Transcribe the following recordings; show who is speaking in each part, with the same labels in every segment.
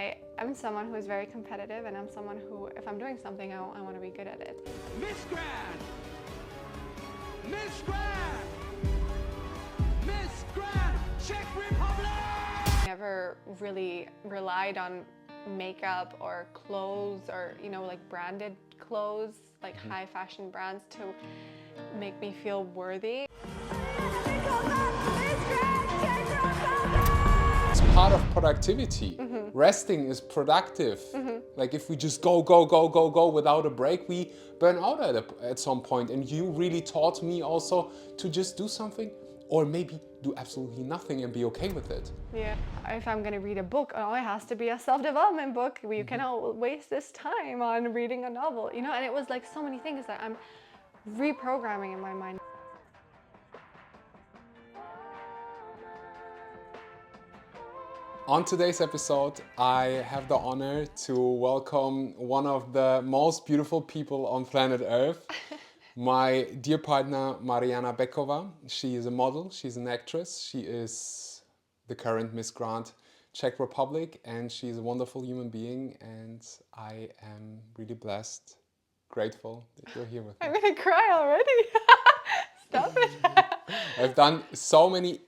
Speaker 1: I am someone who is very competitive, and I'm someone who, if I'm doing something, I want to be good at it.
Speaker 2: Miss Grand! Miss Grand! Miss Grand! Czech Republic!
Speaker 1: Never really relied on makeup or clothes or, like branded clothes, like high fashion brands to make me feel worthy.
Speaker 3: It's part of productivity. Resting is productive. Like if we just go without a break, we burn out at some point. And you really taught me also to just do something, or maybe do absolutely nothing and be okay with it.
Speaker 1: Yeah, if I'm gonna read a book, it has to be a self-development book. You cannot waste this time on reading a novel, and it was like so many things that I'm reprogramming in my mind.
Speaker 3: On today's episode, I have the honor to welcome one of the most beautiful people on planet Earth, my dear partner, Mariana Beckova. She is a model, she's an actress, she is the current Miss Grand Czech Republic, and she's a wonderful human being, and I am really blessed, grateful that you're here with me.
Speaker 1: I'm gonna cry already. Stop it.
Speaker 3: I've done so many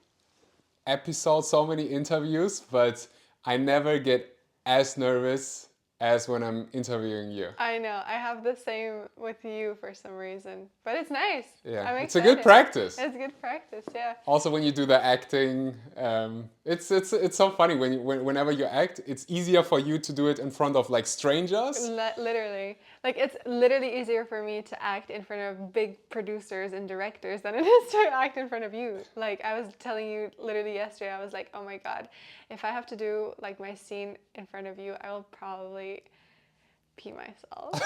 Speaker 3: episodes, so many interviews, but I never get as nervous as when I'm interviewing you.
Speaker 1: I know, I have the same with you for some reason, but it's nice.
Speaker 3: Yeah,
Speaker 1: I'm
Speaker 3: it's a
Speaker 1: excited.
Speaker 3: good practice.
Speaker 1: It's good practice, yeah.
Speaker 3: Also, when you do the acting, it's so funny whenever you act, it's easier for you to do it in front of like strangers.
Speaker 1: Literally, like it's literally easier for me to act in front of big producers and directors than it is to act in front of you. Like I was telling you literally yesterday, I was like, oh my God, if I have to do like my scene in front of you, I will probably pee myself.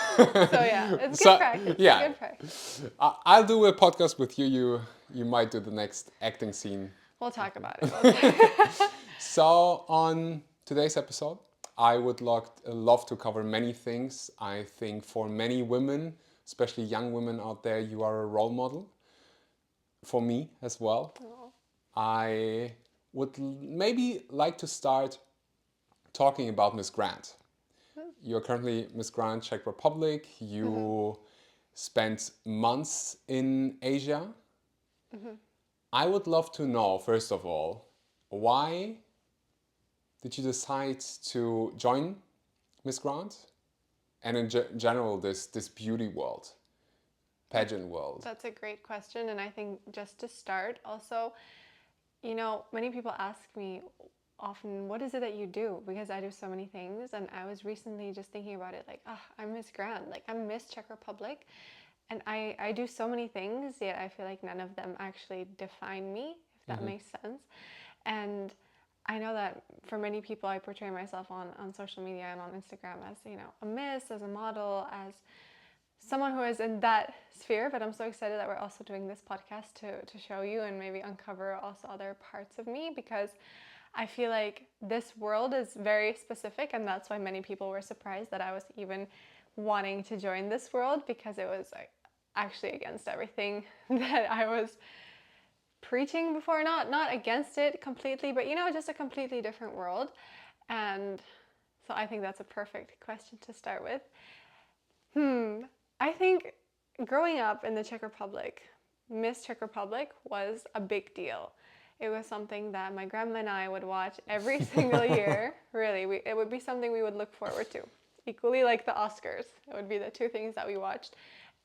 Speaker 1: So yeah, it's good practice.
Speaker 3: Yeah,
Speaker 1: it's good practice.
Speaker 3: I'll do a podcast with you. You might do the next acting scene.
Speaker 1: We'll talk about it.
Speaker 3: So on today's episode, I would love to cover many things. I think for many women, especially young women out there, you are a role model. For me as well.
Speaker 1: Oh.
Speaker 3: I would maybe like to start talking about Miss Grand. You're currently Miss Grand Czech Republic. You spent months in Asia. I would love to know, first of all, why did you decide to join Miss Grand? And in general, this beauty world, pageant world.
Speaker 1: That's a great question. And I think just to start, also, many people ask me often, what is it that you do? Because I do so many things. And I was recently just thinking about it, like, I'm Miss Grand, like I'm Miss Czech Republic. And I do so many things, yet I feel like none of them actually define me, if that makes sense. And I know that for many people, I portray myself on social media and on Instagram as, a miss, as a model, as someone who is in that sphere. But I'm so excited that we're also doing this podcast to show you and maybe uncover also other parts of me, because I feel like this world is very specific, and that's why many people were surprised that I was even wanting to join this world, because it was like actually against everything that I was preaching before. Not against it completely, but just a completely different world. And so I think that's a perfect question to start with. I think growing up in the Czech Republic, Miss Czech Republic was a big deal. It was something that my grandma and I would watch every single year. Really, it would be something we would look forward to. Equally like the Oscars. It would be the two things that we watched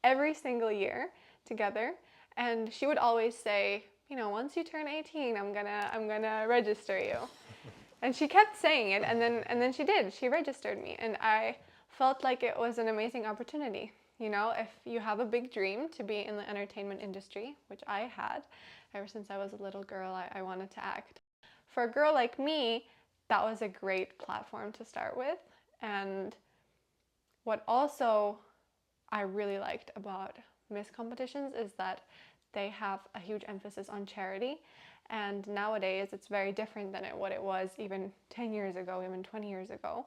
Speaker 1: every single year together. And she would always say, once you turn 18, I'm gonna register you. And she kept saying it, and then she did. She registered me, and I felt like it was an amazing opportunity. If you have a big dream to be in the entertainment industry, which I had ever since I was a little girl, I wanted to act. For a girl like me, that was a great platform to start with. And what also I really liked about Miss competitions is that they have a huge emphasis on charity. And nowadays it's very different than what it was even 10 years ago, even 20 years ago.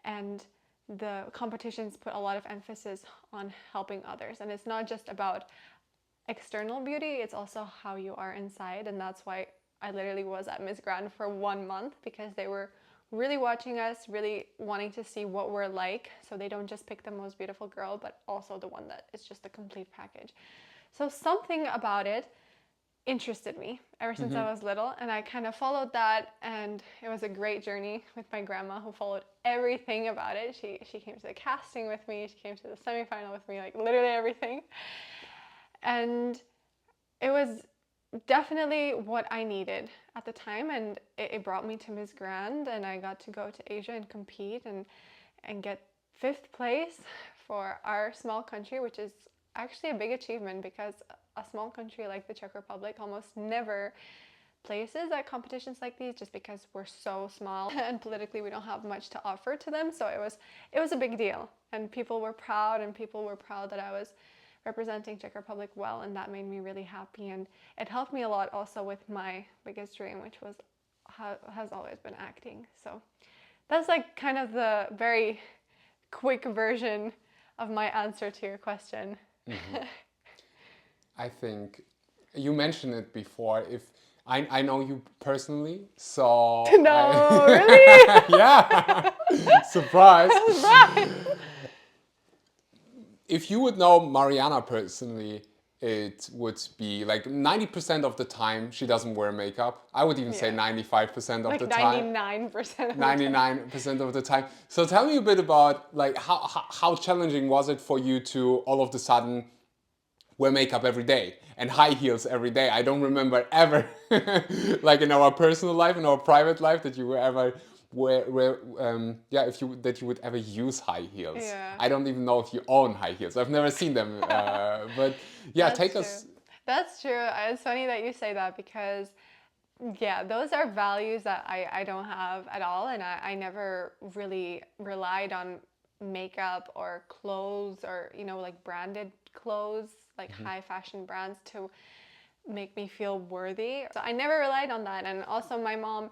Speaker 1: And the competitions put a lot of emphasis on helping others. And it's not just about external beauty, it's also how you are inside. And that's why I literally was at Miss Grand for 1 month, because they were really watching us, really wanting to see what we're like. So they don't just pick the most beautiful girl, but also the one that is just the complete package. So something about it interested me ever since I was little, and I kind of followed that, and it was a great journey with my grandma, who followed everything about it. She came to the casting with me, she came to the semifinal with me, like literally everything. And it was definitely what I needed at the time, and it brought me to Miss Grand, and I got to go to Asia and compete and get 5th place for our small country, which is actually a big achievement because a small country like the Czech Republic almost never places at competitions like these, just because we're so small and politically we don't have much to offer to them. So it was a big deal, and people were proud that I was representing Czech Republic well, and that made me really happy, and it helped me a lot also with my biggest dream, which was has always been acting. So that's like kind of the very quick version of my answer to your question.
Speaker 3: I think you mentioned it before. If I know you personally, so
Speaker 1: No, really?
Speaker 3: yeah, surprise.
Speaker 1: Right.
Speaker 3: If you would know Mariana personally, it would be like 90% of the time she doesn't wear makeup. I would even say
Speaker 1: Yeah.
Speaker 3: 95% of
Speaker 1: Like
Speaker 3: the time.
Speaker 1: 99% of the time.
Speaker 3: 99% of the time. So tell me a bit about like how challenging was it for you to all of a sudden wear makeup every day and high heels every day? I don't remember ever, like in our personal life, in our private life, that you were ever that you would ever use high heels.
Speaker 1: Yeah.
Speaker 3: I don't even know if you own high heels. I've never seen them, but yeah,
Speaker 1: That's
Speaker 3: take
Speaker 1: true.
Speaker 3: us.
Speaker 1: That's true. It's funny that you say that because, yeah, those are values that I don't have at all. And I never really relied on makeup or clothes or, like branded clothes, like high fashion brands to make me feel worthy. So I never relied on that. And also my mom,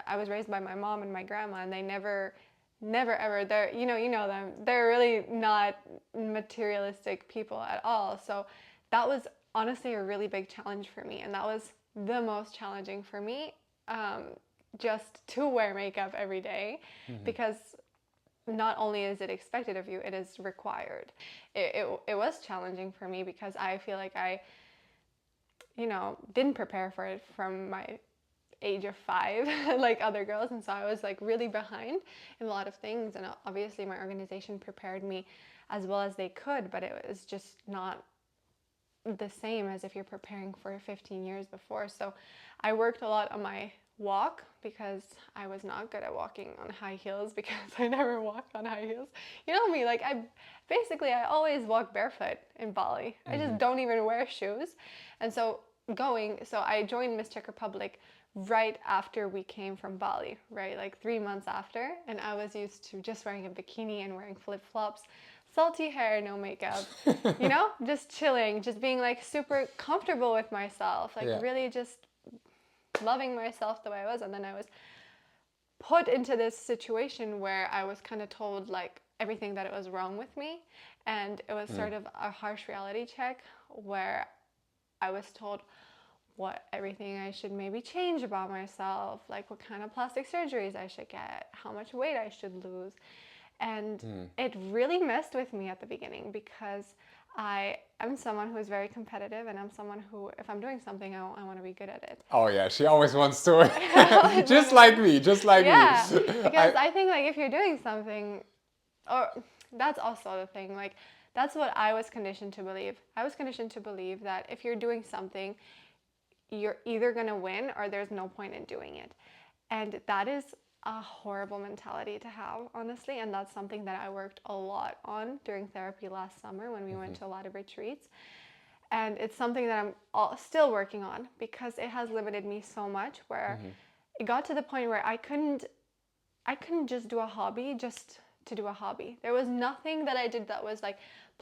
Speaker 1: I was raised by my mom and my grandma, and they never ever, they're, you know them, they're really not materialistic people at all. So that was honestly a really big challenge for me. And that was the most challenging for me, just to wear makeup every day, because not only is it expected of you, it is required. It was challenging for me because I feel like I didn't prepare for it from my age of 5 like other girls, and so I was like really behind in a lot of things, and obviously my organization prepared me as well as they could, but it was just not the same as if you're preparing for 15 years before. So I worked a lot on my walk because I was not good at walking on high heels because I never walked on high heels. You know me, like I always walk barefoot in Bali. I just don't even wear shoes. And so I joined Miss Czech Republic right after we came from Bali, right? Like 3 months after. And I was used to just wearing a bikini and wearing flip-flops, salty hair, no makeup, just chilling, just being like super comfortable with myself, like really just loving myself the way I was. And then I was put into this situation where I was kind of told like everything that it was wrong with me. And it was sort of a harsh reality check where I was told everything I should maybe change about myself, like what kind of plastic surgeries I should get, how much weight I should lose. And it really messed with me at the beginning because I am someone who is very competitive, and I'm someone who, if I'm doing something, I want to be good at it.
Speaker 3: Oh yeah, she always wants to. just like me.
Speaker 1: Yeah, because I think like if you're doing something, or that's also the thing, like that's what I was conditioned to believe. I was conditioned to believe that if you're doing something, you're either going to win or there's no point in doing it. And that is a horrible mentality to have, honestly. And that's something that I worked a lot on during therapy last summer when we went to a lot of retreats. And it's something that I'm still working on because it has limited me so much, where it got to the point where I couldn't just do a hobby just to do a hobby. There was nothing that I did that was like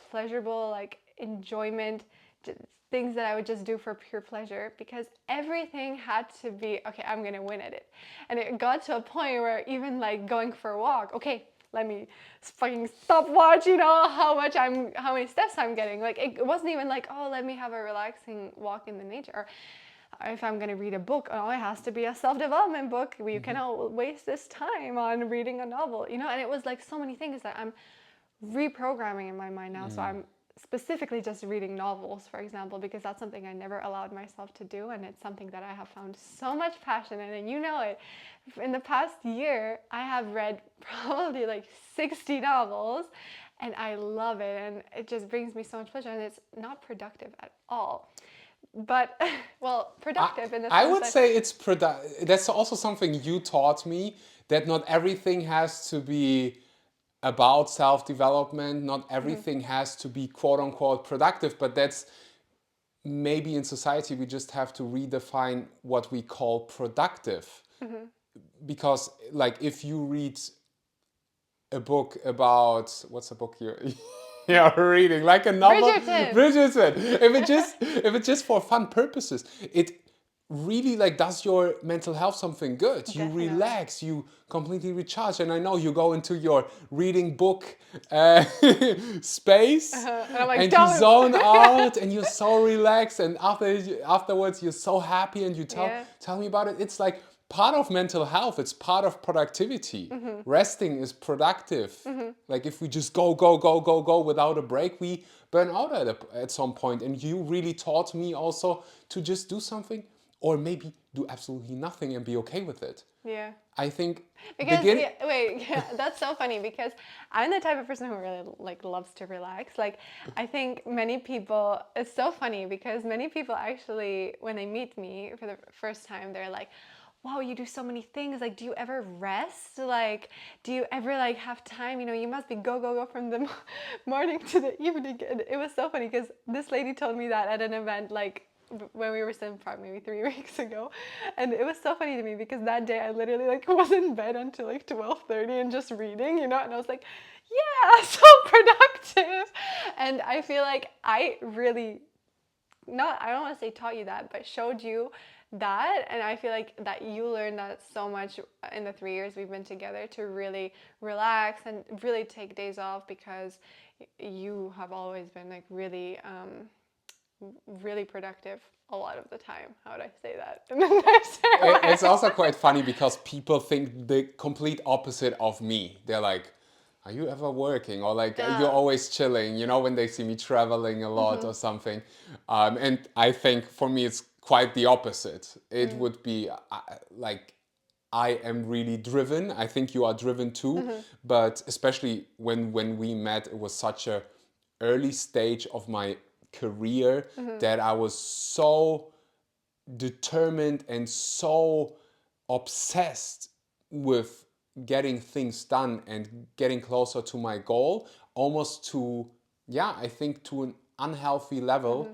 Speaker 1: pleasurable, like enjoyment, things that I would just do for pure pleasure, because everything had to be, okay, I'm gonna win at it. And it got to a point where even like going for a walk, okay, let me fucking stopwatch, how many steps I'm getting. Like it wasn't even like, oh, let me have a relaxing walk in the nature. Or if I'm going to read a book, oh, it has to be a self-development book. You cannot waste this time on reading a novel, you know? And it was like so many things that I'm reprogramming in my mind now. So I'm specifically just reading novels, for example, because that's something I never allowed myself to do. And it's something that I have found so much passion in. And you know it. In the past year, I have read probably like 60 novels. And I love it, and it just brings me so much pleasure, and it's not productive at all. But, well, productive in the sense
Speaker 3: I would
Speaker 1: that,
Speaker 3: say it's that's also something you taught me, that not everything has to be about self-development, not everything has to be quote unquote productive, but that's maybe in society we just have to redefine what we call productive. Because like if you read a book about, what's a book you're reading, like a novel, Bridgerton. If it's just for fun purposes, it really like does your mental health something good.
Speaker 1: Definitely.
Speaker 3: You relax, you completely recharge, and I know you go into your reading book space,
Speaker 1: and I'm like,
Speaker 3: and you
Speaker 1: "Don't."
Speaker 3: zone out, and you're so relaxed, and afterwards you're so happy, and you tell me about it. It's like part of mental health, it's part of productivity. Resting is productive. Like if we just go without a break, we burn out at some point. And you really taught me also to just do something, or maybe do absolutely nothing and be okay with it.
Speaker 1: Yeah.
Speaker 3: I think
Speaker 1: Because that's so funny, because I'm the type of person who really like loves to relax. Like I think many people, it's so funny because many people actually, when they meet me for the first time, they're like, wow, you do so many things. Like, do you ever rest? Like, do you ever like have time? You know, you must be go from the morning to the evening. And it was so funny because this lady told me that at an event, like when we were still in Prague, maybe 3 weeks ago. And it was so funny to me because that day I literally like was in bed until like 12:30 and just reading, you know, and I was like, yeah, so productive. And I feel like I really, I don't want to say taught you that, but showed you that. And I feel like that you learned that so much in the 3 years we've been together, to really relax and really take days off, because you have always been like really really productive a lot of the time. How would I say that in the nicest way?
Speaker 3: it's also quite funny because people think the complete opposite of me. They're like, are you ever working? Or like, you're always chilling, you know, when they see me traveling a lot or something. And I think for me, it's quite the opposite. It would be like, I am really driven. I think you are driven too. But especially when we met, it was such a early stage of my career that I was so determined and so obsessed with getting things done and getting closer to my goal, almost to, I think to an unhealthy level.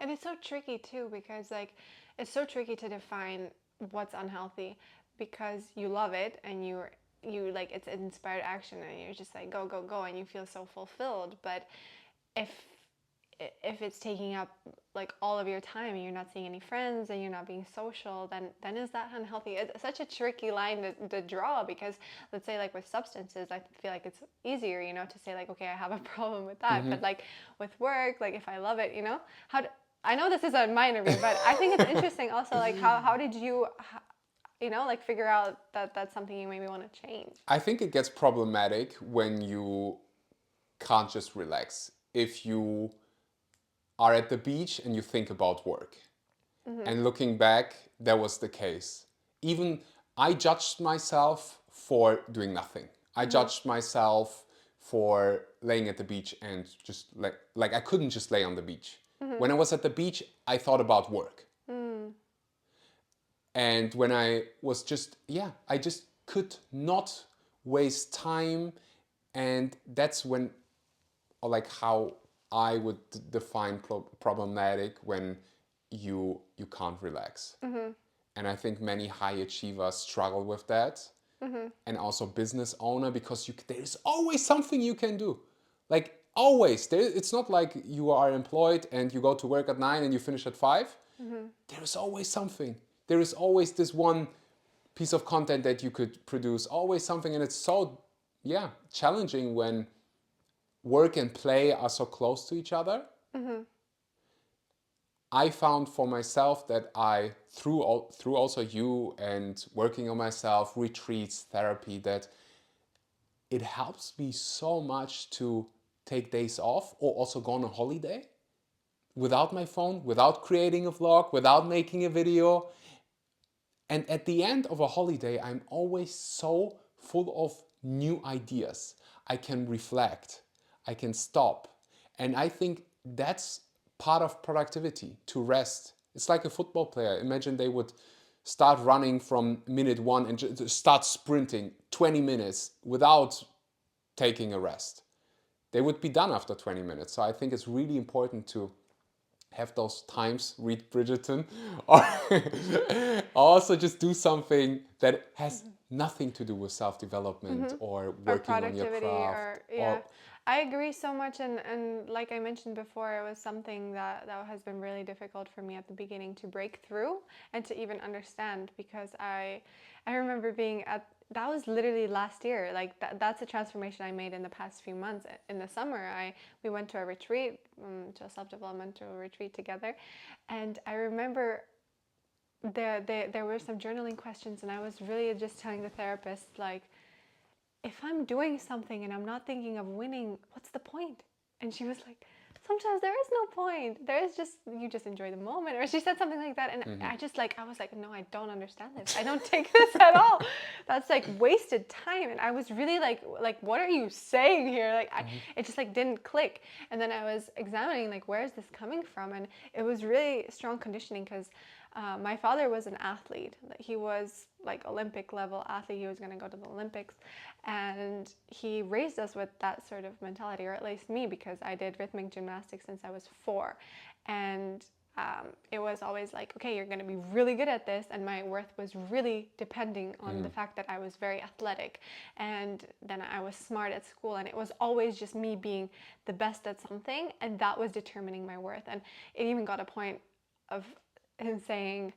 Speaker 1: And it's so tricky too, because like it's so tricky to define what's unhealthy, because you love it and you like, it's inspired action and you're just like go and you feel so fulfilled. But if it's taking up like all of your time and you're not seeing any friends and you're not being social, then is that unhealthy? It's such a tricky line to draw, because let's say like with substances, I feel like it's easier, you know, to say like, okay, I have a problem with that. But like with work, like if I love it, you know, I know this is a minor read, but I think it's interesting also, like how did you, you know, like figure out that that's something you maybe want to change?
Speaker 3: I think it gets problematic when you can't just relax. If you are at the beach and you think about work. And looking back, that was the case. Even I judged myself for doing nothing. I judged myself for laying at the beach and just like I couldn't just lay on the beach. When I was at the beach, I thought about work. And when I was just, I just could not waste time. And that's when, or like how I would define problematic, when you can't relax. And I think many high achievers struggle with that. And also business owner, because there's always something you can do. Like always. It's not like you are employed and you go to work at 9 and you finish at 5. There is always something. There is always this one piece of content that you could produce. Always something. And it's so, challenging when work and play are so close to each other. I found for myself that through also you and working on myself, retreats, therapy, that it helps me so much to take days off or also go on a holiday without my phone, without creating a vlog, without making a video. And at the end of a holiday, I'm always so full of new ideas. I can reflect, I can stop. And I think that's part of productivity, to rest. It's like a football player. Imagine they would start running from minute 1 and just start sprinting 20 minutes without taking a rest. They would be done after 20 minutes. So I think it's really important to have those times, read Bridgerton, or also just do something that has nothing to do with self-development or
Speaker 1: Or
Speaker 3: working on your
Speaker 1: productivity,
Speaker 3: craft.
Speaker 1: or yeah. I agree so much, and like I mentioned before, it was something that has been really difficult for me at the beginning to break through and to even understand, because I remember being at, that was literally last year, like that's a transformation I made in the past few months. In the summer, we went to a retreat, to a self-developmental retreat together, and I remember there were some journaling questions, and I was really just telling the therapist, like, if I'm doing something and I'm not thinking of winning, what's the point? And she was like, sometimes there is no point. There is just, you just enjoy the moment. Or she said something like that. And I was like, no, I don't understand this. I don't take this at all. That's like wasted time. And I was really like, what are you saying here? Like, it just like didn't click. And then I was examining, like, where is this coming from? And it was really strong conditioning, because my father was an athlete. He was like Olympic level athlete. He was going to go to the Olympics, and he raised us with that sort of mentality, or at least me, because I did rhythmic gymnastics since I was 4, and it was always like, okay, you're going to be really good at this, and my worth was really depending on the fact that I was very athletic, and then I was smart at school, and it was always just me being the best at something, and that was determining my worth. And it even got a point of him saying,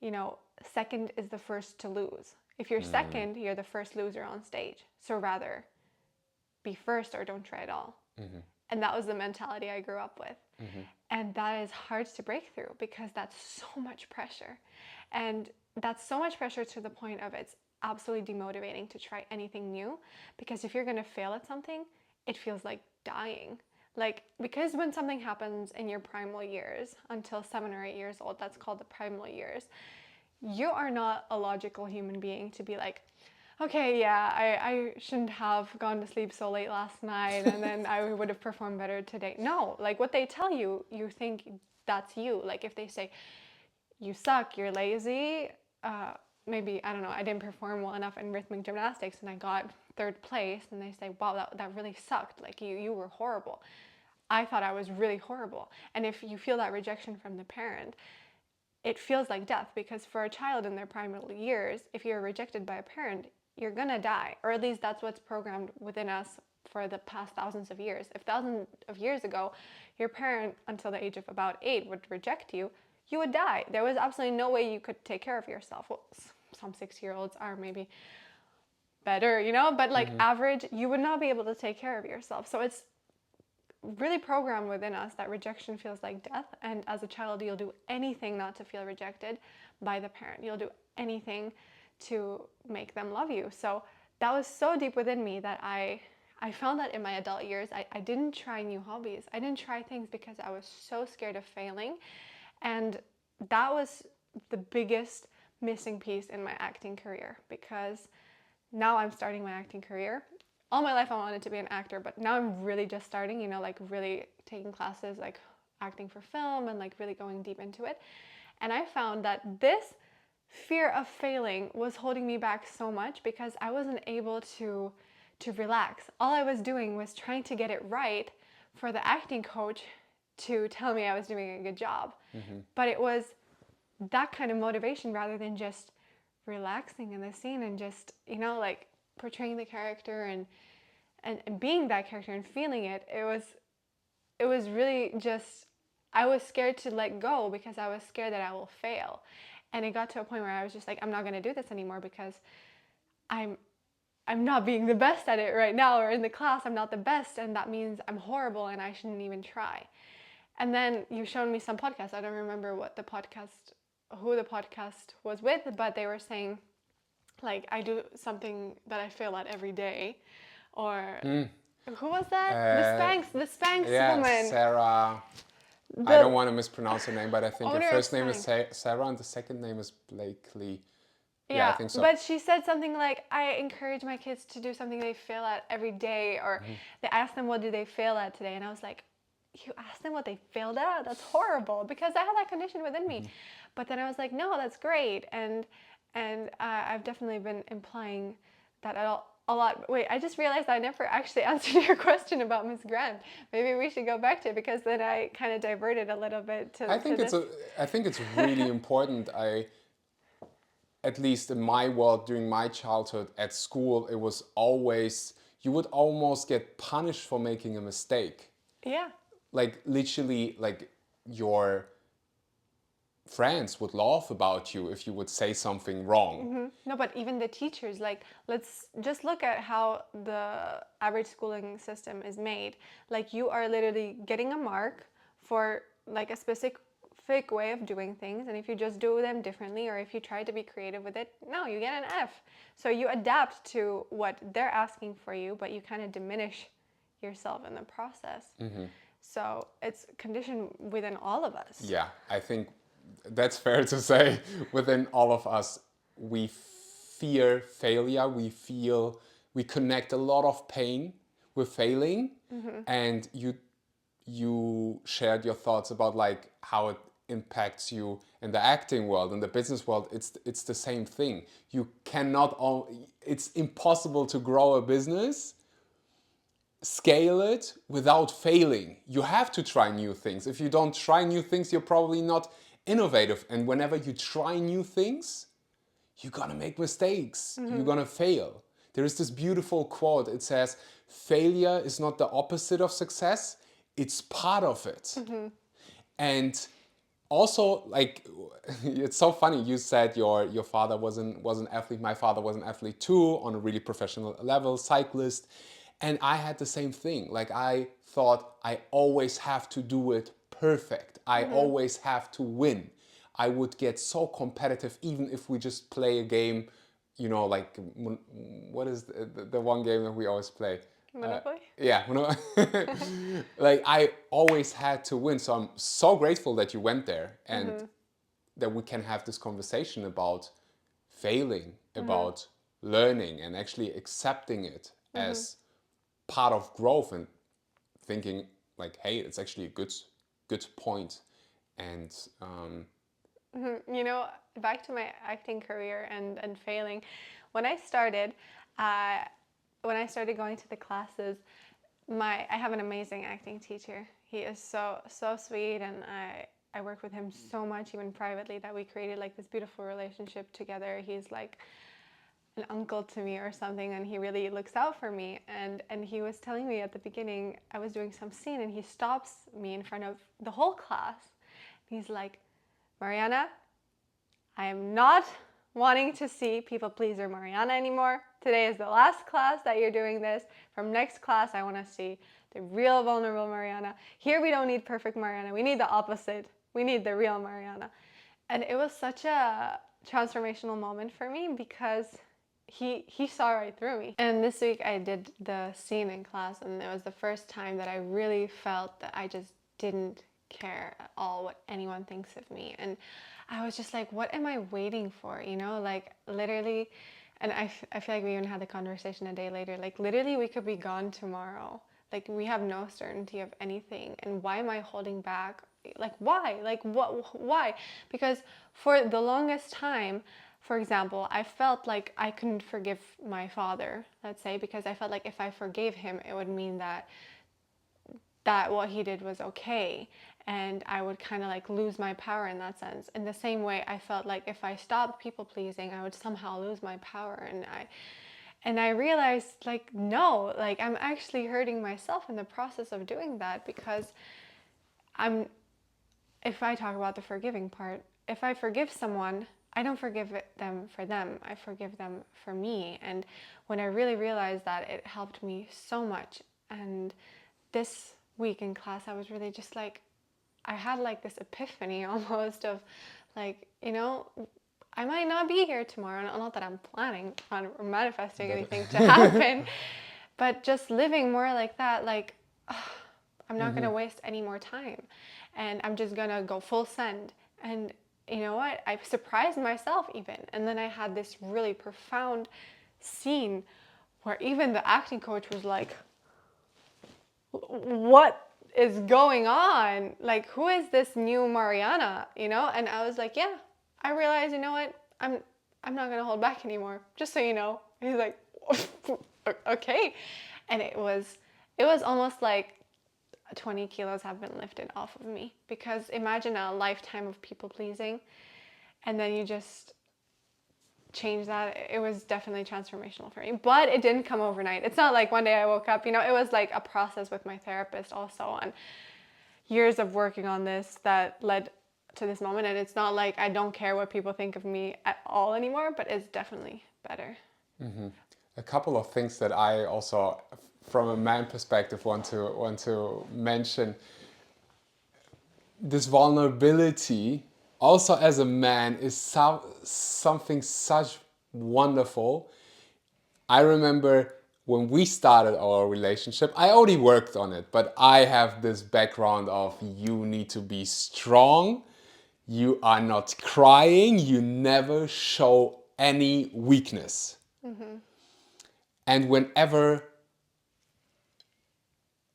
Speaker 1: you know, second is the first to lose. If you're second, you're the first loser on stage. So rather be first or don't try at all. And that was the mentality I grew up with. And that is hard to break through, because that's so much pressure. And that's so much pressure to the point of it's absolutely demotivating to try anything new, because if you're going to fail at something, it feels like dying. Like, because when something happens in your primal years, until 7 or 8 years old, that's called the primal years, you are not a logical human being to be like, okay, yeah, I shouldn't have gone to sleep so late last night, and then I would have performed better today. No, like what they tell you, you think that's you. Like if they say, you suck, you're lazy, maybe, I don't know, I didn't perform well enough in rhythmic gymnastics and I got 3rd place, and they say, wow, that really sucked, like you were horrible. I thought I was really horrible. And if you feel that rejection from the parent, it feels like death, because for a child in their primal years, if you're rejected by a parent, you're gonna die, or at least that's what's programmed within us for the past thousands of years. If thousands of years ago, your parent until the age of about 8 would reject you, you would die. There was absolutely no way you could take care of yourself. Well, some 6-year-olds are maybe better, you know, but like average, you would not be able to take care of yourself. So it's really programmed within us that rejection feels like death, and as a child you'll do anything not to feel rejected by the parent. You'll do anything to make them love you. So that was so deep within me that I found that in my adult years I didn't try new hobbies. I didn't try things because I was so scared of failing, and that was the biggest missing piece in my acting career, because now I'm starting my acting career. All my life I wanted to be an actor, but now I'm really just starting, you know, like really taking classes, like acting for film, and like really going deep into it. And I found that this fear of failing was holding me back so much, because I wasn't able to relax. All I was doing was trying to get it right for the acting coach to tell me I was doing a good job. But it was that kind of motivation rather than just relaxing in the scene and just, you know, like portraying the character and being that character and feeling it. It was really just, I was scared to let go, because I was scared that I will fail. And it got to a point where I was just like, I'm not going to do this anymore, because I'm not being the best at it right now, or in the class I'm not the best, and that means I'm horrible and I shouldn't even try. And then you showed me some podcasts. I don't remember who the podcast was with, but they were saying, like, I do something that I fail at every day. Or who was that? The Spanx
Speaker 3: Yeah,
Speaker 1: woman.
Speaker 3: Sarah. I
Speaker 1: The
Speaker 3: don't want to mispronounce her name, but I think her
Speaker 1: owner of
Speaker 3: first name is
Speaker 1: Spanx.
Speaker 3: Sarah and the second name is Blakely. Yeah, I
Speaker 1: Yeah,
Speaker 3: think so.
Speaker 1: but she said something like, I encourage my kids to do something they fail at every day, or they asked them what do they fail at today, and I was like, you asked them what they failed at? That's horrible, because I had that condition within me. But then I was like, no, that's great, and I've definitely been implying that a lot. Wait, I just realized I never actually answered your question about Miss Grant. Maybe we should go back to it, because then I kind of diverted a little bit to.
Speaker 3: I think it's really important. At least in my world, during my childhood at school, it was always, you would almost get punished for making a mistake.
Speaker 1: Yeah.
Speaker 3: Like literally, like your friends would laugh about you if you would say something wrong.
Speaker 1: No, but even the teachers, like, let's just look at how the average schooling system is made. Like, you are literally getting a mark for like a specific way of doing things, and if you just do them differently, or if you try to be creative with it, no, you get an F. So you adapt to what they're asking for you, but you kind of diminish yourself in the process. So it's conditioned within all of us.
Speaker 3: Yeah, I think that's fair to say. Within all of us, we fear failure. We connect a lot of pain with failing. And you shared your thoughts about like how it impacts you in the acting world, in the business world. It's the same thing. You cannot it's impossible to grow a business, scale it without failing. You have to try new things. If you don't try new things, you're probably not innovative. And whenever you try new things, you're gonna make mistakes. You're gonna fail. There is this beautiful quote. It says, failure is not the opposite of success, it's part of it. And also, like, it's so funny, you said your father was an athlete. My father was an athlete too, on a really professional level, cyclist. And I had the same thing. Like, I thought I always have to do it perfect. I always have to win. I would get so competitive, even if we just play a game, you know, like, what is the one game that we always play?
Speaker 1: Monopoly?
Speaker 3: Yeah, like I always had to win. So I'm so grateful that you went there and that we can have this conversation about failing, about learning, and actually accepting it as part of growth, and thinking like, hey, it's actually a good point. And
Speaker 1: You know, back to my acting career and failing. When I started going to the classes, I have an amazing acting teacher. He is so sweet, and I work with him so much, even privately, that we created like this beautiful relationship together. He's like an uncle to me or something, and he really looks out for me. And he was telling me at the beginning, I was doing some scene, and he stops me in front of the whole class. He's like, Mariana, I am not wanting to see people pleaser Mariana anymore. Today is the last class that you're doing this. From next class, I want to see the real vulnerable Mariana. Here we don't need perfect Mariana. We need the opposite. We need the real Mariana. And it was such a transformational moment for me, because he saw right through me. And this week I did the scene in class, and it was the first time that I really felt that I just didn't care at all what anyone thinks of me. And I was just like, what am I waiting for? You know, like literally, and I feel like we even had the conversation a day later, like literally we could be gone tomorrow. Like, we have no certainty of anything. And why am I holding back? Like, why? Like, why? Because for the longest time, for example, I felt like I couldn't forgive my father, let's say, because I felt like if I forgave him, it would mean that what he did was okay, and I would kind of like lose my power in that sense. In the same way, I felt like if I stopped people pleasing, I would somehow lose my power. And I realized, like, no, like I'm actually hurting myself in the process of doing that, because if I talk about the forgiving part, if I forgive someone, I don't forgive them for them. I forgive them for me. And when I really realized that, it helped me so much. And this week in class, I was really just like, I had like this epiphany almost of like, you know, I might not be here tomorrow. Not that I'm planning on manifesting anything to happen, but just living more like that, like, I'm not going to waste any more time. And I'm just going to go full send. And you know what? I surprised myself even. And then I had this really profound scene where even the acting coach was like, what is going on? Like, who is this new Mariana? You know? And I was like, yeah, I realized, you know what? I'm not going to hold back anymore. Just so you know. And he's like, okay. And it was almost like 20 kilos have been lifted off of me, because imagine a lifetime of people pleasing and then you just change that. It was definitely transformational for me, but it didn't come overnight. It's not like one day I woke up, you know, it was like a process with my therapist also, on years of working on this that led to this moment. And it's not like I don't care what people think of me at all anymore, but it's definitely better.
Speaker 3: A couple of things that I also, from a man perspective, want to mention. This vulnerability, also as a man, is something such wonderful. I remember when we started our relationship, I already worked on it, but I have this background of you need to be strong, you are not crying, you never show any weakness. And whenever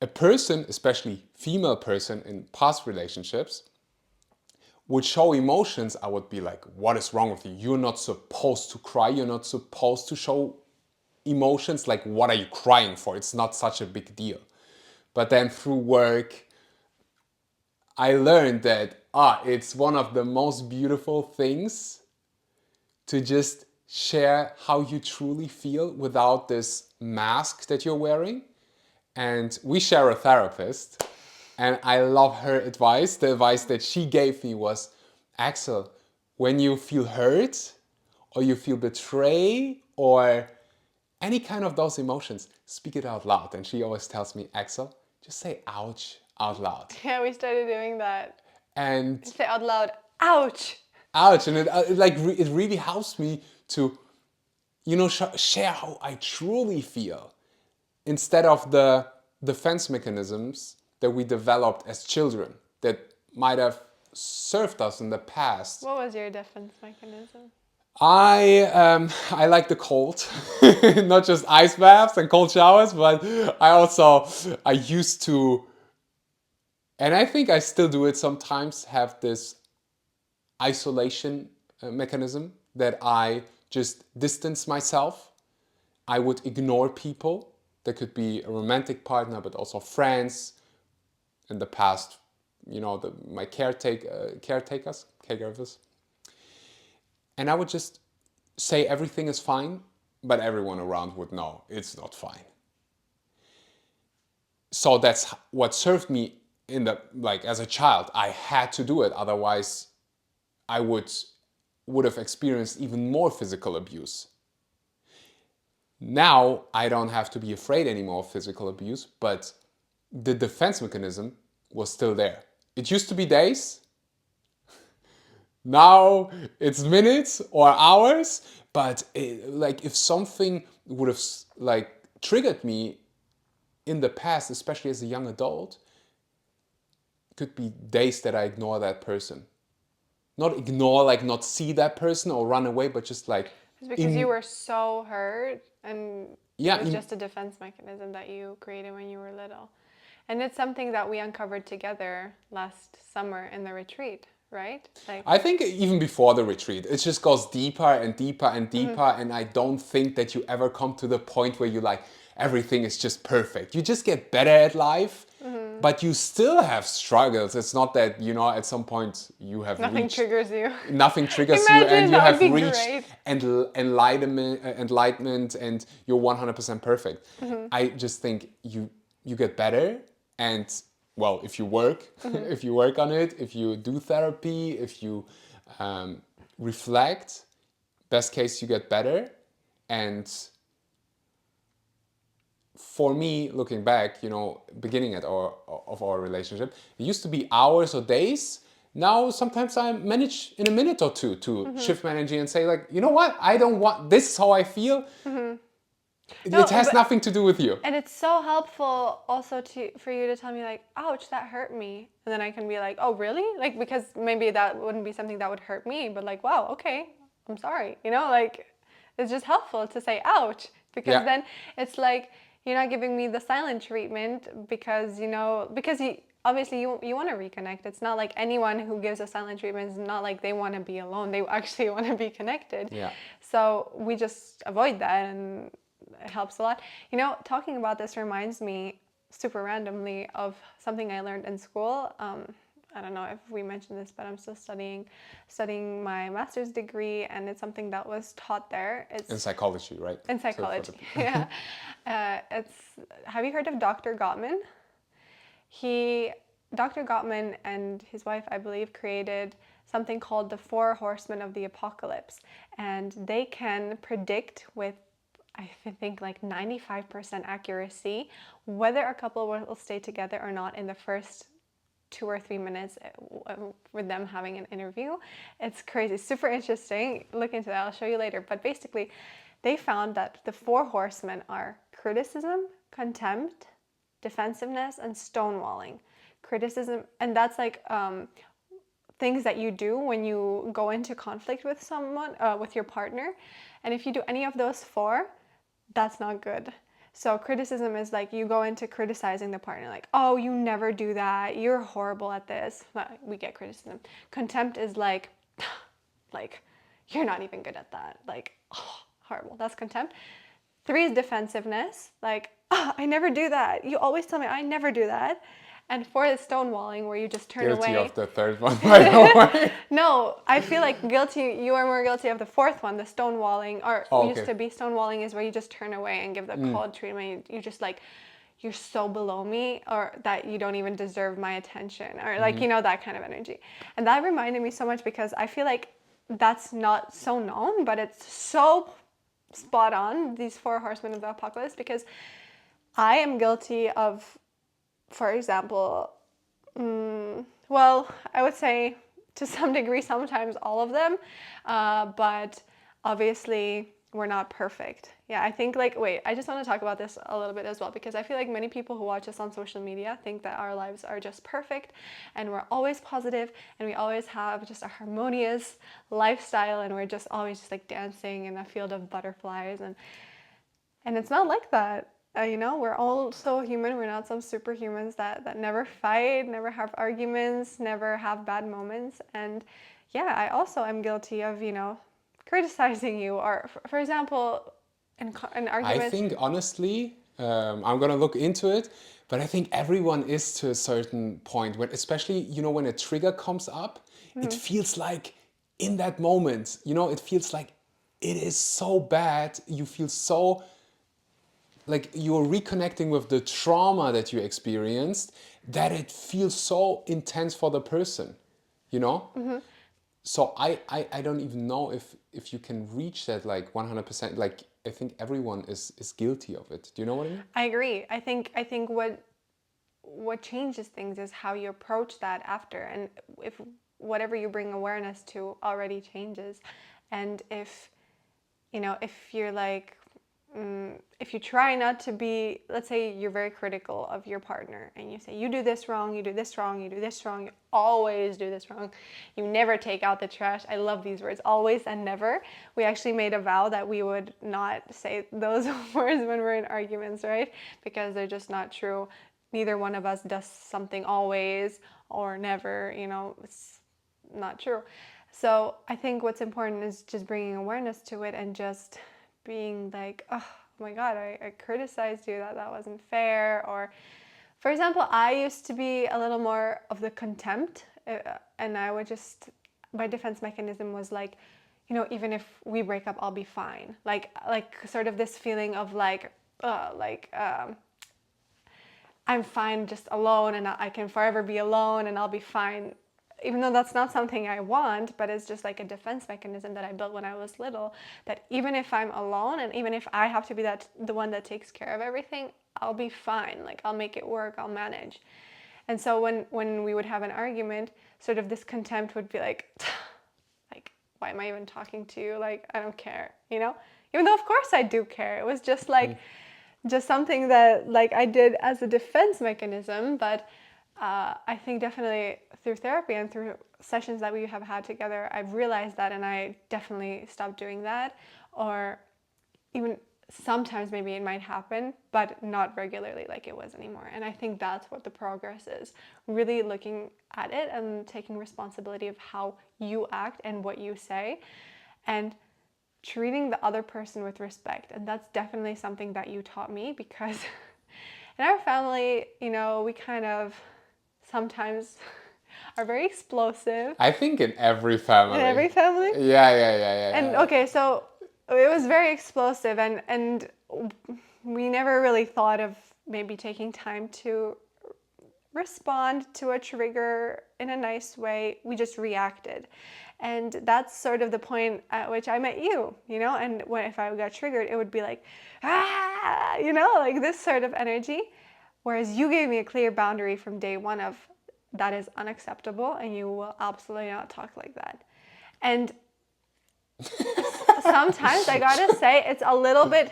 Speaker 3: a person, especially female person in past relationships, would show emotions, I would be like, what is wrong with you? You're not supposed to cry. You're not supposed to show emotions. Like, what are you crying for? It's not such a big deal. But then through work, I learned that it's one of the most beautiful things to just share how you truly feel without this mask that you're wearing. And we share a therapist, and I love her advice. The advice that she gave me was, Axel, when you feel hurt or you feel betrayed or any kind of those emotions, speak it out loud. And she always tells me, Axel, just say ouch out loud.
Speaker 1: Yeah, we started doing that.
Speaker 3: And
Speaker 1: Say out loud, ouch.
Speaker 3: ouch. And it really helps me to, you know, share how I truly feel, instead of the defense mechanisms that we developed as children that might have served us in the past.
Speaker 1: What was your defense mechanism?
Speaker 3: I like the cold, not just ice baths and cold showers, but I used to, and I think I still do it sometimes, have this isolation mechanism that I just distance myself. I would ignore people. That could be a romantic partner, but also friends. In the past, you know, my caregivers. And I would just say everything is fine, but everyone around would know it's not fine. So that's what served me as a child. I had to do it, otherwise I would have experienced even more physical abuse. Now I don't have to be afraid anymore of physical abuse, but the defense mechanism was still there. It used to be days. Now it's minutes or hours, but if something would have triggered me in the past, especially as a young adult, it could be days that I ignore that person. Not ignore, like not see that person or run away, but just like...
Speaker 1: It's because you were so hurt, and
Speaker 3: yeah,
Speaker 1: it was just a defense mechanism that you created when you were little. And it's something that we uncovered together last summer in the retreat, right?
Speaker 3: I think even before the retreat, it just goes deeper and deeper and deeper. And I don't think that you ever come to the point where you everything is just perfect. You just get better at life, but you still have struggles. It's not that, you know, at some point you have
Speaker 1: nothing triggers you.
Speaker 3: Nothing triggers you, and you have reached enlightenment and you're 100% perfect. I just think you get better, and well, if you work, if you work on it, if you do therapy, if you reflect, best case you get better. And for me, looking back, beginning of our relationship, it used to be hours or days. Now, sometimes I manage in a minute or two to shift my energy and say, like, you know what? I don't want this. Is how I feel.
Speaker 1: No,
Speaker 3: It has nothing to do with you.
Speaker 1: And it's so helpful also for you to tell me like, ouch, that hurt me. And then I can be like, oh, really? Like, because maybe that wouldn't be something that would hurt me, but like, wow, okay, I'm sorry. Like, it's just helpful to say, ouch, because then it's like, you're not giving me the silent treatment because, obviously you want to reconnect. It's not like anyone who gives a silent treatment is not like they want to be alone. They actually want to be connected.
Speaker 3: Yeah.
Speaker 1: So we just avoid that, and it helps a lot. Talking about this reminds me super randomly of something I learned in school. I don't know if we mentioned this, but I'm still studying my master's degree, and it's something that was taught there. It's
Speaker 3: in psychology, right?
Speaker 1: In psychology, yeah. Have you heard of Dr. Gottman? Dr. Gottman and his wife, I believe, created something called the 4 Horsemen of the Apocalypse, and they can predict with, I think, like 95% accuracy whether a couple will stay together or not in the first 2 or 3 minutes with them having an interview. It's crazy, super interesting. Look into that, I'll show you later. But basically, they found that the 4 horsemen are criticism, contempt, defensiveness, and stonewalling. Criticism, and that's like things that you do when you go into conflict with someone, with your partner. And if you do any of those 4, that's not good. So criticism is like you go into criticizing the partner, like, oh, you never do that, you're horrible at this. We get criticism. Contempt is like you're not even good at that. Like, oh, horrible. That's contempt. 3 is defensiveness. Like, oh, I never do that. You always tell me I never do that. And 4 is stonewalling, where you just turn away.
Speaker 3: Guilty of the 3rd one, by the way.
Speaker 1: No, I feel like you are more guilty of the 4th one, the stonewalling, or used to be stonewalling is where you just turn away and give the cold treatment. You just like, you're so below me, or that you don't even deserve my attention, or like, that kind of energy. And that reminded me so much because I feel like that's not so known, but it's so spot on, these 4 horsemen of the apocalypse, because I am guilty of, for example, well, I would say to some degree, sometimes all of them, but obviously we're not perfect. Yeah, I think I just want to talk about this a little bit as well, because I feel like many people who watch us on social media think that our lives are just perfect and we're always positive and we always have just a harmonious lifestyle and we're just always just like dancing in a field of butterflies, and it's not like that. We're all so human. We're not some superhumans that never fight, never have arguments, never have bad moments. And yeah, I also am guilty of, criticizing you, or for example, in arguments.
Speaker 3: I think honestly, I'm gonna look into it, but I think everyone is to a certain point when, especially, when a trigger comes up, it feels like in that moment, it feels like it is so bad. You feel so like you're reconnecting with the trauma that you experienced, that it feels so intense for the person, So I don't even know if you can reach that like 100%. Like, I think everyone is guilty of it. Do you know what I mean?
Speaker 1: I agree. I think what changes things is how you approach that after, and if whatever you bring awareness to already changes, and if you're like, if you try not to be, let's say you're very critical of your partner and you say, you do this wrong, you do this wrong, you do this wrong, you always do this wrong, you never take out the trash. I love these words, always and never. We actually made a vow that we would not say those words when we're in arguments, right? Because they're just not true. Neither one of us does something always or never, it's not true. So I think what's important is just bringing awareness to it and just being like, oh my God, I criticized you, that wasn't fair. Or, for example, I used to be a little more of the contempt, and I would just, my defense mechanism was like, even if we break up, I'll be fine. Like sort of this feeling of I'm fine just alone, and I can forever be alone, and I'll be fine even though that's not something I want, but it's just like a defense mechanism that I built when I was little, that even if I'm alone and even if I have to be the one that takes care of everything, I'll be fine. Like, I'll make it work, I'll manage. And so when we would have an argument, sort of this contempt would be like, why am I even talking to you? Like, I don't care, you know? Even though of course I do care. It was just like, just something that like I did as a defense mechanism. But I think definitely through therapy and through sessions that we have had together, I've realized that, and I definitely stopped doing that. Or even sometimes maybe it might happen, but not regularly like it was anymore. And I think that's what the progress is, really looking at it and taking responsibility of how you act and what you say, and treating the other person with respect. And that's definitely something that you taught me, because in our family, you know, we kind of sometimes are very explosive.
Speaker 3: I think in every family.
Speaker 1: In every family?
Speaker 3: Yeah.
Speaker 1: And okay, so it was very explosive, and we never really thought of maybe taking time to respond to a trigger in a nice way. We just reacted. And that's sort of the point at which I met you, you know, and if I got triggered, it would be like, you know, like this sort of energy. Whereas you gave me a clear boundary from day one of, that is unacceptable and you will absolutely not talk like that. And sometimes I gotta say it's a little bit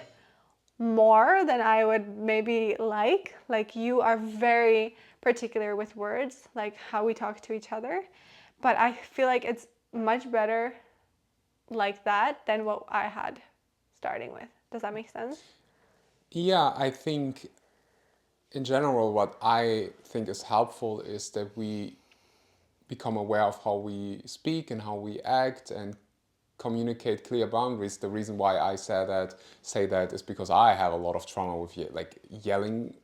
Speaker 1: more than I would maybe like. Like, you are very particular with words, like how we talk to each other. But I feel like it's much better like that than what I had starting with. Does that make sense?
Speaker 3: Yeah, I think in general, what I think is helpful is that we become aware of how we speak and how we act and communicate clear boundaries. The reason why I say that is because I have a lot of trauma with like yelling.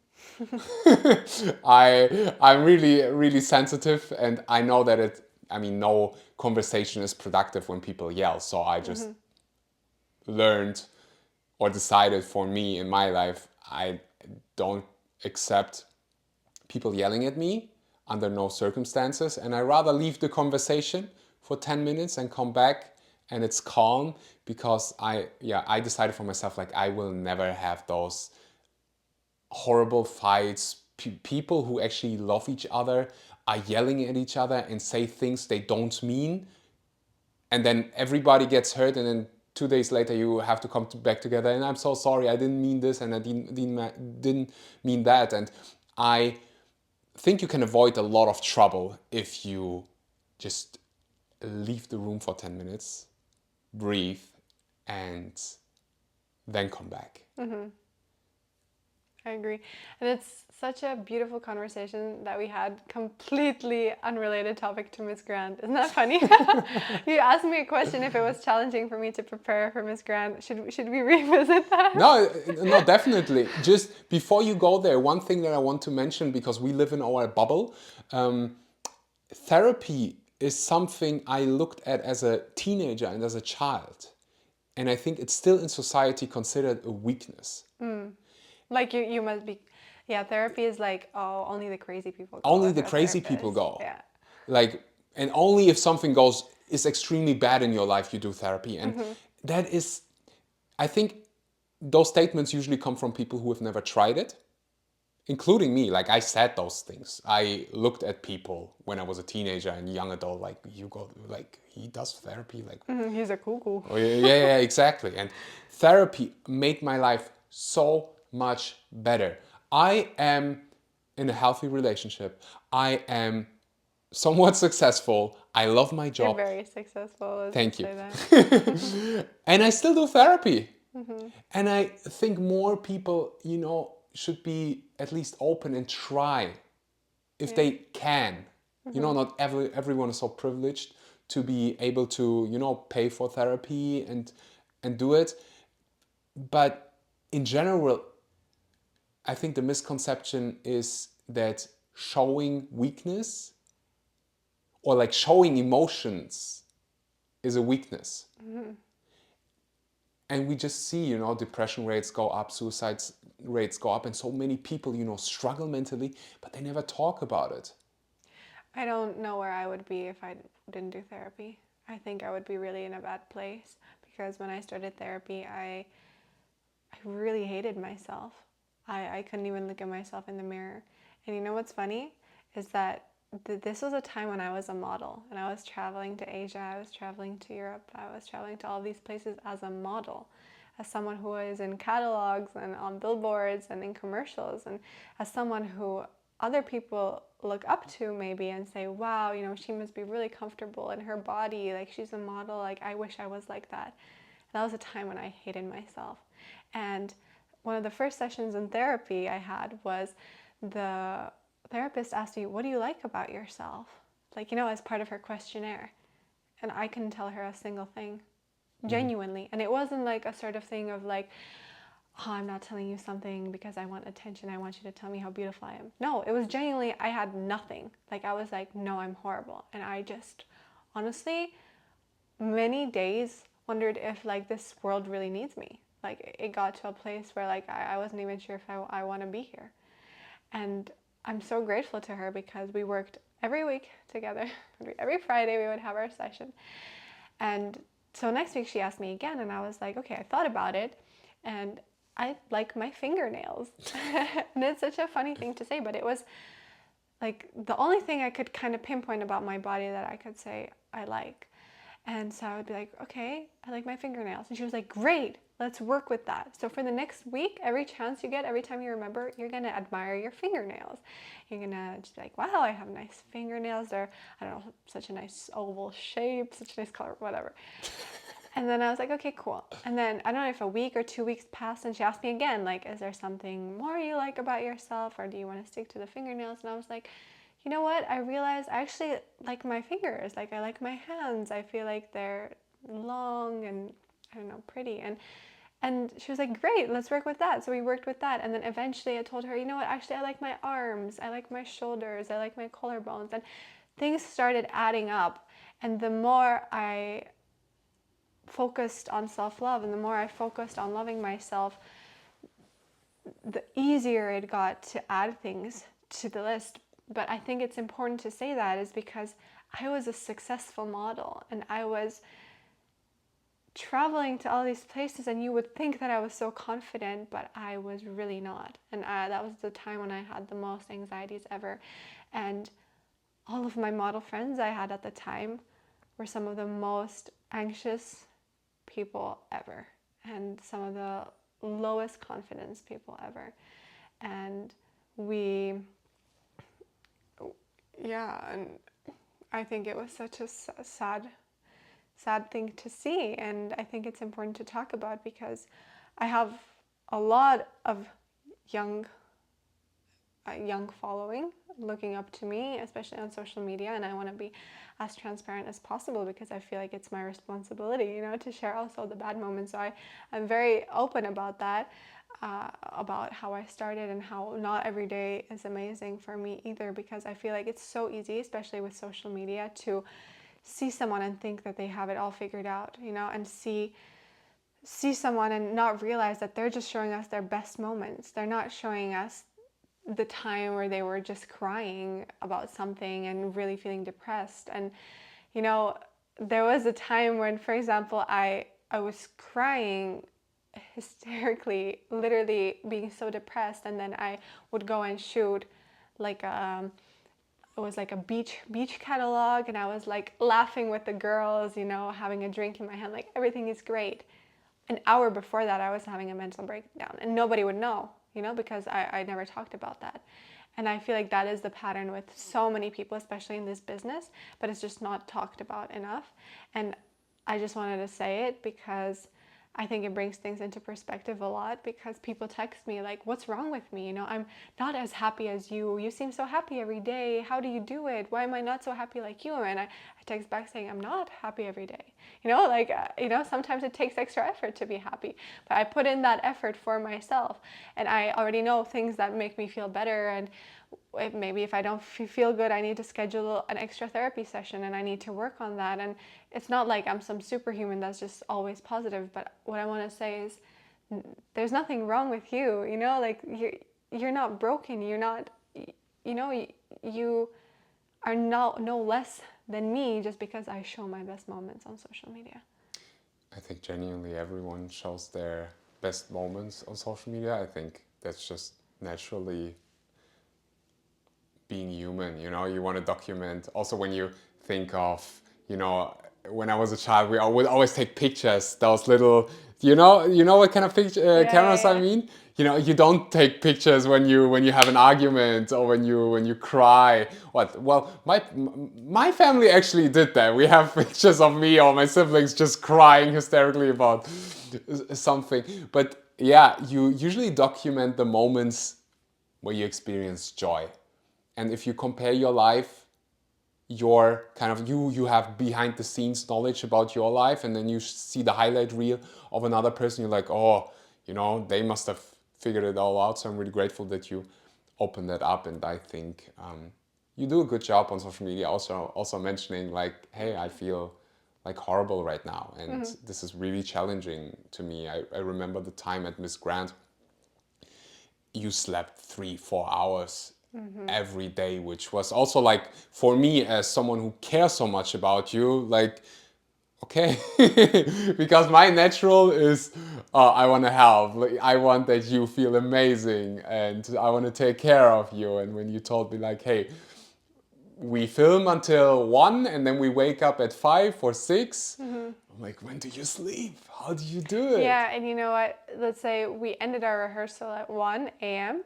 Speaker 3: I'm really sensitive, and I know that no conversation is productive when people yell. So I just learned or decided for me in my life, I don't accept people yelling at me under no circumstances, and I rather leave the conversation for 10 minutes and come back and it's calm, because I decided for myself, like, I will never have those horrible fights. People who actually love each other are yelling at each other and say things they don't mean, and then everybody gets hurt, and then 2 days later you have to come back together, and I'm so sorry, I didn't mean this, and I didn't mean that. And I think you can avoid a lot of trouble if you just leave the room for 10 minutes, breathe, and then come back.
Speaker 1: I agree. And it's such a beautiful conversation that we had, completely unrelated topic to Miss Grand. Isn't that funny? You asked me a question if it was challenging for me to prepare for Miss Grand. Should we revisit that?
Speaker 3: No, definitely. Just before you go there, one thing that I want to mention, because we live in our bubble, therapy is something I looked at as a teenager and as a child. And I think it's still in society considered a weakness.
Speaker 1: Like you must be, therapy is like, oh, only the crazy people go.
Speaker 3: Only the crazy people go.
Speaker 1: Yeah.
Speaker 3: Like, and only if something is extremely bad in your life, you do therapy. And that is, I think those statements usually come from people who have never tried it, including me. Like, I said those things. I looked at people when I was a teenager and young adult, like, he does therapy, like,
Speaker 1: He's a cuckoo.
Speaker 3: Oh, yeah, exactly. And therapy made my life so much better. I am in a healthy relationship. I am somewhat successful. I love my job.
Speaker 1: You're very successful.
Speaker 3: Thank you.
Speaker 1: Say that.
Speaker 3: And I still do therapy. And I think more people, should be at least open and try if they can. Not everyone is so privileged to be able to, pay for therapy and do it. But in general, I think the misconception is that showing weakness or like showing emotions is a weakness. And we just see, depression rates go up, suicide rates go up, and so many people, struggle mentally, but they never talk about it.
Speaker 1: I don't know where I would be if I didn't do therapy. I think I would be really in a bad place because when I started therapy, I really hated myself. I couldn't even look at myself in the mirror. And you know what's funny is that this was a time when I was a model and I was traveling to Asia, I was traveling to Europe, I was traveling to all these places as a model, as someone who is in catalogs and on billboards and in commercials, and as someone who other people look up to maybe and say, wow, you know, she must be really comfortable in her body, like she's a model, like I wish I was like that. And that was a time when I hated myself. And one of the first sessions in therapy I had was the therapist asked me, what do you like about yourself? Like, you know, as part of her questionnaire. And I couldn't tell her a single thing, genuinely. And it wasn't like a sort of thing of like, oh, I'm not telling you something because I want attention. I want you to tell me how beautiful I am. No, it was genuinely, I had nothing. Like, I was like, no, I'm horrible. And I just, honestly, many days wondered if like this world really needs me. Like, it got to a place where like I wasn't even sure if I want to be here. And I'm so grateful to her because we worked every week together. Every Friday we would have our session. And so next week she asked me again, and I was like, okay, I thought about it, and I like my fingernails. And it's such a funny thing to say, but it was like the only thing I could kind of pinpoint about my body that I could say I like. And so I would be like, okay, I like my fingernails. And she was like, great, let's work with that. So for the next week, every chance you get, every time you remember, you're going to admire your fingernails. You're going to just be like, wow, I have nice fingernails. They're, I don't know, such a nice oval shape, such a nice color, whatever. And then I was like, okay, cool. And then I don't know if a week or 2 weeks passed and she asked me again, like, is there something more you like about yourself, or do you want to stick to the fingernails? And I was like, you know what? I realized I actually like my fingers. Like, I like my hands. I feel like they're long and, I don't know, pretty. And she was like, great, let's work with that. So we worked with that. And then eventually I told her, you know what? Actually, I like my arms. I like my shoulders. I like my collarbones. And things started adding up. And the more I focused on self-love and the more I focused on loving myself, the easier it got to add things to the list. But I think it's important to say that is because I was a successful model and I was traveling to all these places, and you would think that I was so confident, but I was really not. And that was the time when I had the most anxieties ever. And all of my model friends I had at the time were some of the most anxious people ever and some of the lowest confidence people ever. And and I think it was such a sad thing to see, and I think it's important to talk about because I have a lot of young following looking up to me, especially on social media, and I want to be as transparent as possible because I feel like it's my responsibility, you know, to share also the bad moments. So I'm very open about that, about how I started and how not every day is amazing for me either, because I feel like it's so easy, especially with social media, to see someone and think that they have it all figured out, you know, and see someone and not realize that they're just showing us their best moments. They're not showing us the time where they were just crying about something and really feeling depressed. And, you know, there was a time when, for example, I was crying hysterically, literally being so depressed, and then I would go and shoot like it was like a beach catalog, and I was like laughing with the girls, you know, having a drink in my hand, like everything is great. An hour before that, I was having a mental breakdown, and nobody would know, you know, because I never talked about that. And I feel like that is the pattern with so many people, especially in this business, but it's just not talked about enough. And I just wanted to say it because I think it brings things into perspective a lot, because people text me like, what's wrong with me? You know, I'm not as happy as you. You seem so happy every day. How do you do it? Why am I not so happy like you? And I text back saying, I'm not happy every day. You know, like, you know, sometimes it takes extra effort to be happy, but I put in that effort for myself, and I already know things that make me feel better. And maybe if I don't feel good, I need to schedule an extra therapy session and I need to work on that. And it's not like I'm some superhuman that's just always positive, but what I want to say is there's nothing wrong with you, you know, like you're not broken, you're not, you know, you are no less than me just because I show my best moments on social media.
Speaker 3: I think genuinely everyone shows their best moments on social media. I think that's just naturally being human, you know, you want to document. Also, when you think of, you know, when I was a child, we would always take pictures, those little, you know what kind of cameras I mean? You know, you don't take pictures when you have an argument or when you cry. What? Well, my family actually did that. We have pictures of me or my siblings just crying hysterically about something. But yeah, you usually document the moments where you experience joy. And if you compare your life, your kind of you have behind the scenes knowledge about your life, and then you see the highlight reel of another person, you're like, oh, you know, they must have figured it all out. So I'm really grateful that you opened that up. And I think you do a good job on social media, also mentioning like, hey, I feel like horrible right now, and this is really challenging to me. I remember the time at Miss Grant, you slept 3-4 hours every day, which was also like, for me as someone who cares so much about you, like, okay, because my natural is I want to help, like, I want that you feel amazing and I want to take care of you. And when you told me like, hey, we film until 1 and then we wake up at 5 or 6, I'm like, when do you sleep? How do you do it?
Speaker 1: Yeah, and you know what? Let's say we ended our rehearsal at 1 a.m.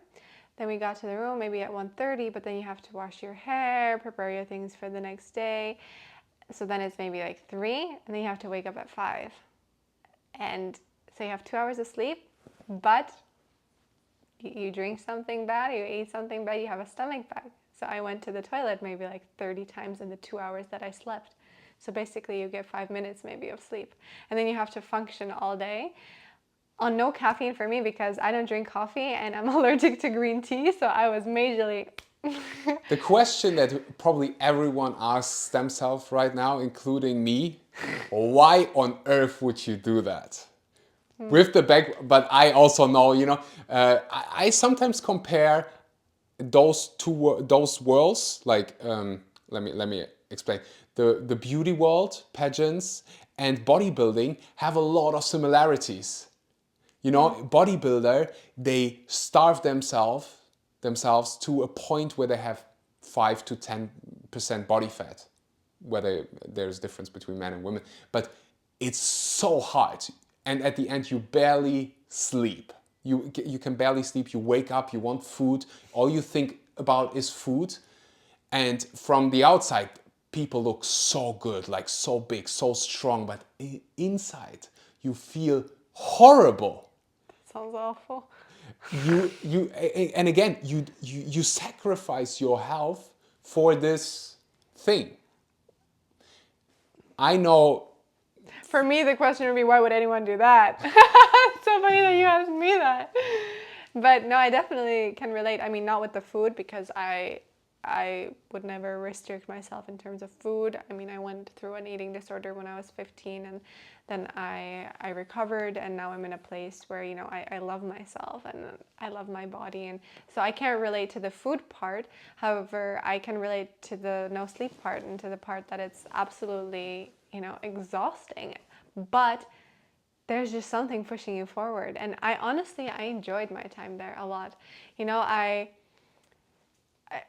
Speaker 1: Then we got to the room maybe at 1:30, but then you have to wash your hair, prepare your things for the next day. So then it's maybe like 3, and then you have to wake up at 5. And so you have 2 hours of sleep, but you drink something bad, you eat something bad, you have a stomach bug. So I went to the toilet maybe like 30 times in the 2 hours that I slept. So basically you get 5 minutes maybe of sleep. And then you have to function all day on no caffeine for me because I don't drink coffee and I'm allergic to green tea. So I was majorly...
Speaker 3: The question that probably everyone asks themselves right now, including me, why on earth would you do that? With the back, but I also know, you know, I sometimes compare those worlds. Like, let me explain. The beauty world, pageants, and bodybuilding have a lot of similarities. You know, bodybuilder, they starve themselves to a point where they have 5 to 10% body fat, whether there's difference between men and women, but it's so hard. And at the end, you barely sleep. You can barely sleep. You wake up, you want food. All you think about is food. And from the outside, people look so good, like so big, so strong. But inside, you feel horrible.
Speaker 1: Sounds awful.
Speaker 3: And again, you sacrifice your health for this thing. I know.
Speaker 1: For me, the question would be, why would anyone do that? It's so funny that you asked me that. But no, I definitely can relate. I mean, not with the food, because I would never restrict myself in terms of food. I mean, I went through an eating disorder when I was 15, and then I recovered, and now I'm in a place where, you know, I love myself and I love my body. And so I can't relate to the food part. However, I can relate to the no sleep part and to the part that it's absolutely, you know, exhausting. But there's just something pushing you forward. And I enjoyed my time there a lot. You know,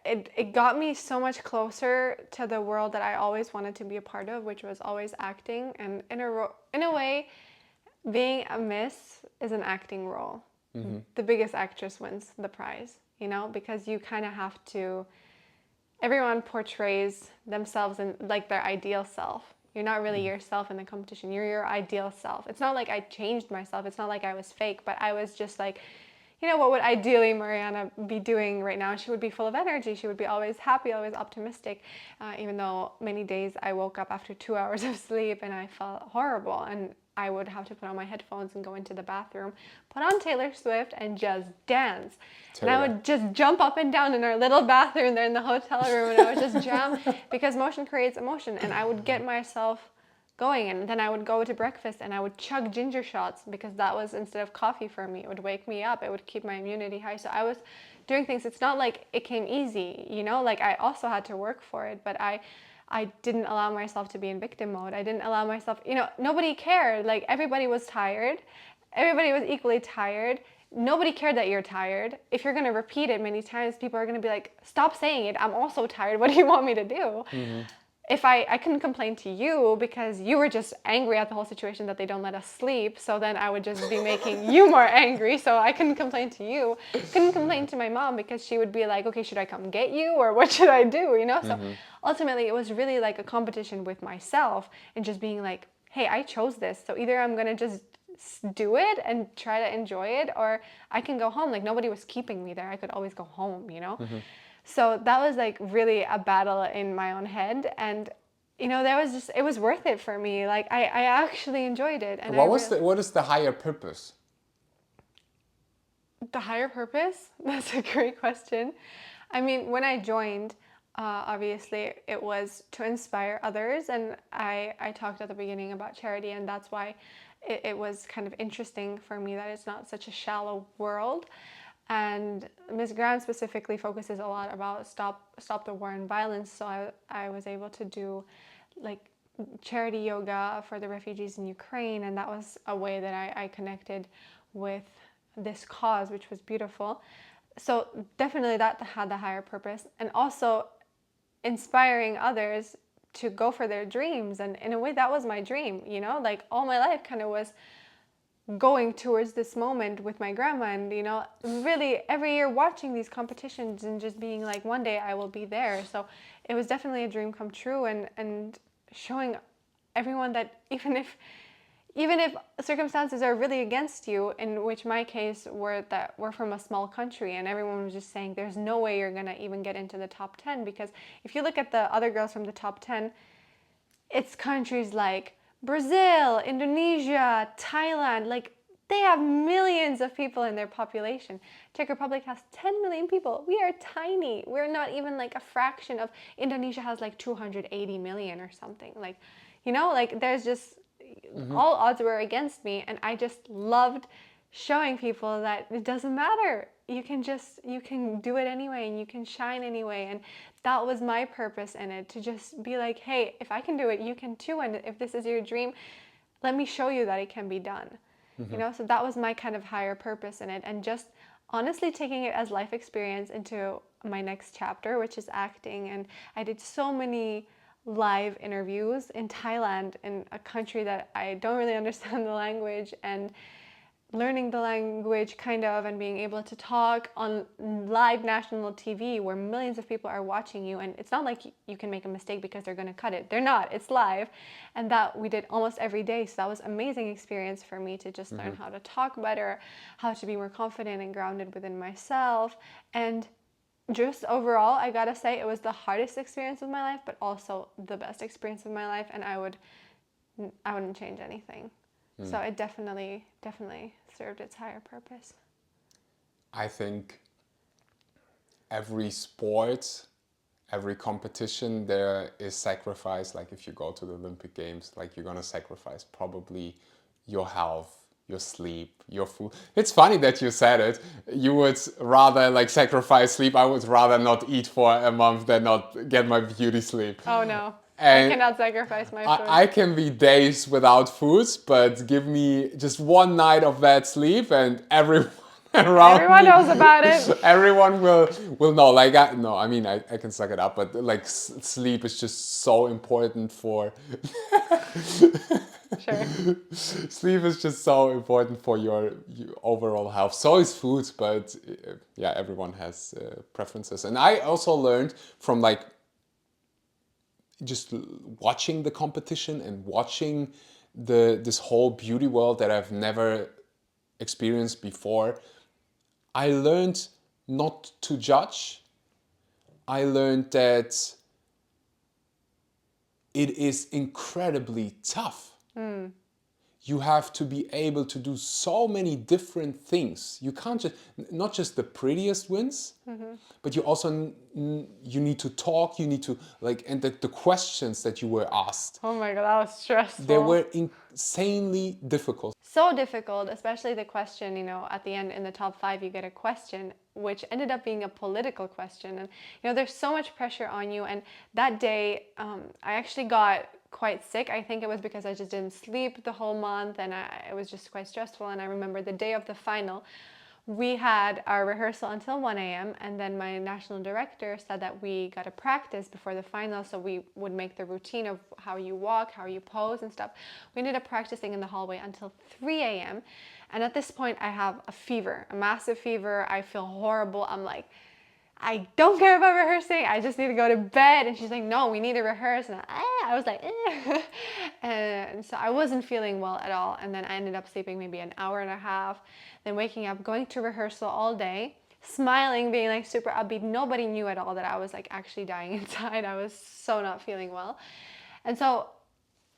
Speaker 1: it got me so much closer to the world that I always wanted to be a part of, which was always acting. And in a way, being a miss is an acting role. Mm-hmm. The biggest actress wins the prize, you know, because you kind of have to, everyone portrays themselves in like their ideal self. You're not really yourself in the competition. You're your ideal self. It's not like I changed myself. It's not like I was fake, but I was just like, you know, what would ideally Mariana be doing right now? She would be full of energy. She would be always happy, always optimistic, even though many days I woke up after 2 hours of sleep and I felt horrible. And I would have to put on my headphones and go into the bathroom, put on Taylor Swift and just dance. And I would just jump up and down in our little bathroom there in the hotel room, and I would just jam because motion creates emotion. And I would get myself going, and then I would go to breakfast and I would chug ginger shots because that was, instead of coffee for me, it would wake me up, it would keep my immunity high. So I was doing things. It's not like it came easy, you know, like I also had to work for it, but I didn't allow myself to be in victim mode. I didn't allow myself, you know, nobody cared. Like everybody was tired. Everybody was equally tired. Nobody cared that you're tired. If you're going to repeat it many times, people are going to be like, stop saying it. I'm also tired. What do you want me to do? If I couldn't complain to you because you were just angry at the whole situation that they don't let us sleep, so then I would just be making you more angry, so I couldn't complain to you. Couldn't complain to my mom because she would be like, okay, should I come get you or what should I do, you know? So ultimately it was really like a competition with myself and just being like, hey, I chose this, so either I'm gonna just do it and try to enjoy it, or I can go home. Like nobody was keeping me there. I could always go home, you know? So that was like really a battle in my own head. And, you know, it was worth it for me. Like I actually enjoyed it. And
Speaker 3: what is the higher purpose?
Speaker 1: The higher purpose? That's a great question. I mean, when I joined, obviously it was to inspire others. And I talked at the beginning about charity, and that's why it was kind of interesting for me that it's not such a shallow world. And Ms. Grant specifically focuses a lot about stop the war and violence. So I was able to do like charity yoga for the refugees in Ukraine. And that was a way that I connected with this cause, which was beautiful. So definitely that had the higher purpose. And also inspiring others to go for their dreams. And in a way that was my dream, you know, like all my life kind of was going towards this moment with my grandma, and you know, really every year watching these competitions and just being like, one day I will be there. So it was definitely a dream come true, and showing everyone that even if circumstances are really against you, in which my case we're from a small country, and everyone was just saying there's no way you're gonna even get into the top 10, because if you look at the other girls from the top 10, it's countries like Brazil, Indonesia, Thailand, like they have millions of people in their population. Czech Republic has 10 million people. We are tiny. We're not even like a fraction of, Indonesia has like 280 million or something. Like, you know, like there's just, all odds were against me, and I just loved showing people that it doesn't matter. You can do it anyway, and you can shine anyway. And that was my purpose in it, to just be like, hey, if I can do it, you can too. And if this is your dream, let me show you that it can be done. You know, so that was my kind of higher purpose in it. And just honestly taking it as life experience into my next chapter, which is acting. And I did so many live interviews in Thailand, in a country that I don't really understand the language, and learning the language kind of, and being able to talk on live national TV where millions of people are watching you. And it's not like you can make a mistake because they're going to cut it. They're not. It's live. And that we did almost every day. So that was an amazing experience for me to just learn how to talk better, how to be more confident and grounded within myself. And just overall, I gotta say, it was the hardest experience of my life, but also the best experience of my life. And I wouldn't change anything. So it definitely served its higher purpose.
Speaker 3: I think every sport, every competition, there is sacrifice. Like if you go to the Olympic Games, like you're gonna sacrifice probably your health, your sleep, your food. It's funny that you said it. You would rather like sacrifice sleep. I would rather not eat for a month than not get my beauty sleep.
Speaker 1: Oh no.
Speaker 3: And
Speaker 1: I cannot sacrifice my food.
Speaker 3: I can be days without food, but give me just one night of bad sleep and everyone around
Speaker 1: Everyone
Speaker 3: me,
Speaker 1: knows about it.
Speaker 3: Everyone will know. Like I can suck it up, but like sleep is just so important for.
Speaker 1: Sure.
Speaker 3: Sleep is just so important for your overall health. So is food, but yeah, everyone has preferences. And I also learned from like just watching the competition and watching this whole beauty world that I've never experienced before. I learned not to judge. I learned that it is incredibly tough. you have to be able to do so many different things. You can't just, not just the prettiest wins, but you also, you need to talk, you need to like, and the questions that you were asked,
Speaker 1: Oh my God, that was stressful.
Speaker 3: they were insanely difficult.
Speaker 1: So difficult, especially the question, at the end in the top 5, you get a question, which ended up being a political question. And, there's so much pressure on you. And that day, I actually got quite sick. I think it was because I just didn't sleep the whole month, and it was just quite stressful. And I remember the day of the final, we had our rehearsal until 1 a.m. and then my national director said that we got to practice before the final, so we would make the routine of how you walk, how you pose and stuff. We ended up practicing in the hallway until 3 a.m. and at this point I have a fever, a massive fever. I feel horrible. I'm like, I don't care about rehearsing, I just need to go to bed. And she's like, no, we need to rehearse. And I was like, eh. And so I wasn't feeling well at all. And then I ended up sleeping maybe an hour and a half, then waking up, going to rehearsal all day, smiling, being like super upbeat. Nobody knew at all that I was like actually dying inside. I was so not feeling well. And so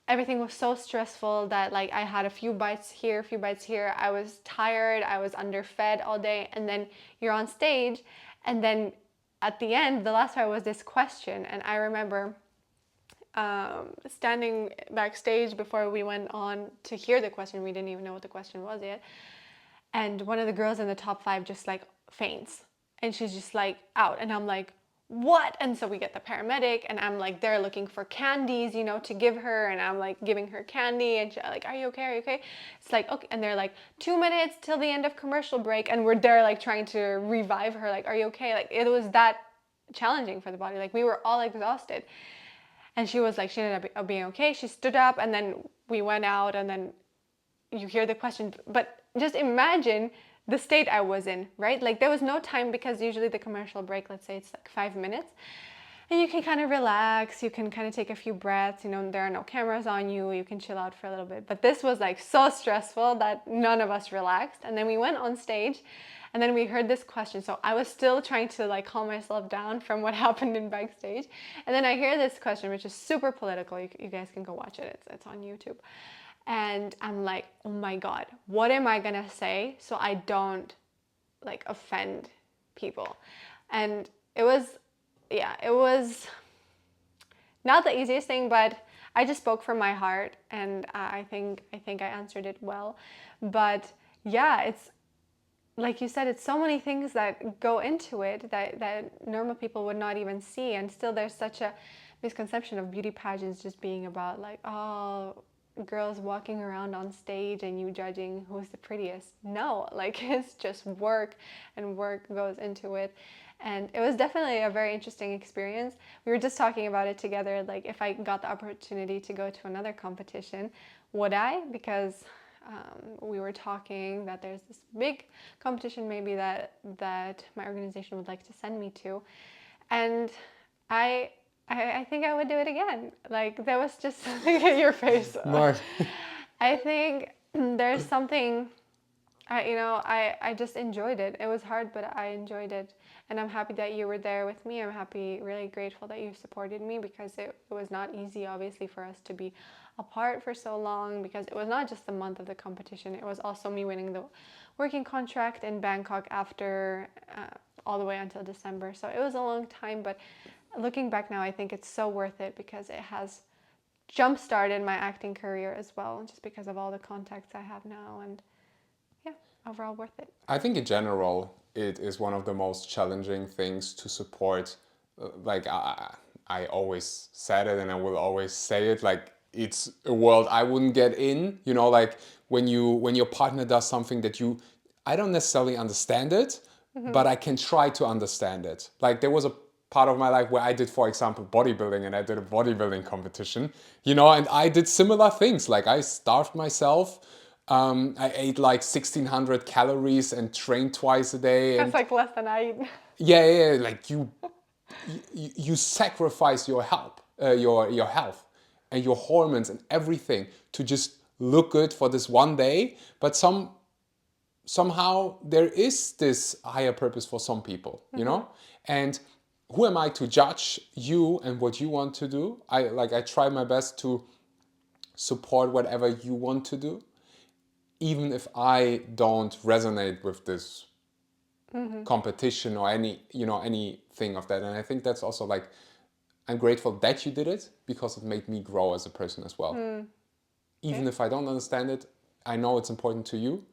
Speaker 1: everything was so stressful that like I had a few bites here, a few bites here. I was tired, I was underfed all day. And then you're on stage, and then at the end, the last part was this question. And I remember standing backstage before we went on to hear the question. We didn't even know what the question was yet. And one of the girls in the top 5 just like faints. And she's just like out. And I'm like, what? And so we get the paramedic, and I'm like there looking for candies, to give her, and I'm like giving her candy, and she's like, are you okay? Are you okay? It's like, okay. And they're like, 2 minutes till the end of commercial break. And we're there like trying to revive her. Like, are you okay? Like, it was that challenging for the body. Like, we were all exhausted. And she was like, she ended up being okay. She stood up, and then we went out, and then you hear the question. But just imagine the state I was in, right? Like, there was no time, because usually the commercial break, let's say it's like 5 minutes, and you can kind of relax, you can kind of take a few breaths, there are no cameras on you, you can chill out for a little bit. But this was like so stressful that none of us relaxed. And then we went on stage, and then we heard this question. So I was still trying to like calm myself down from what happened in backstage. And then I hear this question, which is super political. You guys can go watch it. It's on YouTube. And I'm like, oh my God, what am I gonna say so I don't like offend people? And it was not the easiest thing, but I just spoke from my heart, and I think I answered it well. But yeah, it's like you said, it's so many things that go into it that normal people would not even see. And still there's such a misconception of beauty pageants just being about like, oh, girls walking around on stage and you judging who's the prettiest. No, like, it's just work, and work goes into it. And it was definitely a very interesting experience. We were just talking about it together, like if I got the opportunity to go to another competition, would I? Because we were talking that there's this big competition maybe that my organization would like to send me to. And I think I would do it again. Like, there was just something at your face.
Speaker 3: Mark.
Speaker 1: I think there's something, I just enjoyed it. It was hard, but I enjoyed it. And I'm happy that you were there with me. I'm happy, really grateful that you supported me, because it was not easy, obviously, for us to be apart for so long, because it was not just the month of the competition. It was also me winning the working contract in Bangkok after all the way until December. So it was a long time, but looking back now, I think it's so worth it, because it has jump-started my acting career as well, just because of all the contacts I have now. And yeah, overall worth it.
Speaker 3: I think in general, it is one of the most challenging things to support. Like I always said it, and I will always say it, like, it's a world I wouldn't get in, like when your partner does something that I don't necessarily understand it, but I can try to understand it. Like, there was a part of my life where I did, for example, bodybuilding, and I did a bodybuilding competition, and I did similar things. Like, I starved myself. I ate like 1,600 calories and trained twice a day.
Speaker 1: That's like less than I eat.
Speaker 3: Yeah. Like, you sacrifice your health, your health, and your hormones and everything to just look good for this one day. But somehow there is this higher purpose for some people, and who am I to judge you and what you want to do? I try my best to support whatever you want to do. even if I don't resonate with this competition or anything of that. And I think that's also like, I'm grateful that you did it because it made me grow as a person as well. Even if I don't understand it, I know it's important to you.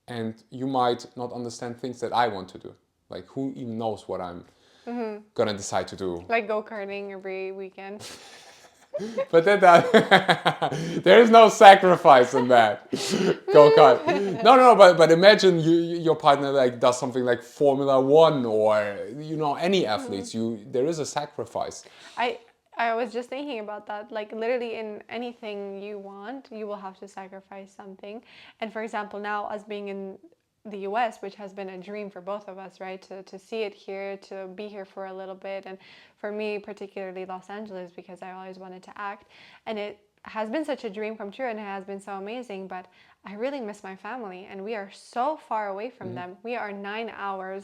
Speaker 3: And you might not understand things that I want to do. Like, who even knows what I'm gonna decide to do?
Speaker 1: Like go-karting every weekend.
Speaker 3: But then there is no sacrifice in that. Go kart. No. But imagine your partner like does something like Formula One or any athletes. There is a sacrifice.
Speaker 1: I was just thinking about that. Like literally in anything you want, you will have to sacrifice something. And for example, now us being in the US, which has been a dream for both of us, right? To see it here, to be here for a little bit. And for me, particularly Los Angeles, because I always wanted to act. And it has been such a dream come true and it has been so amazing. But I really miss my family and we are so far away from them. We are 9 hours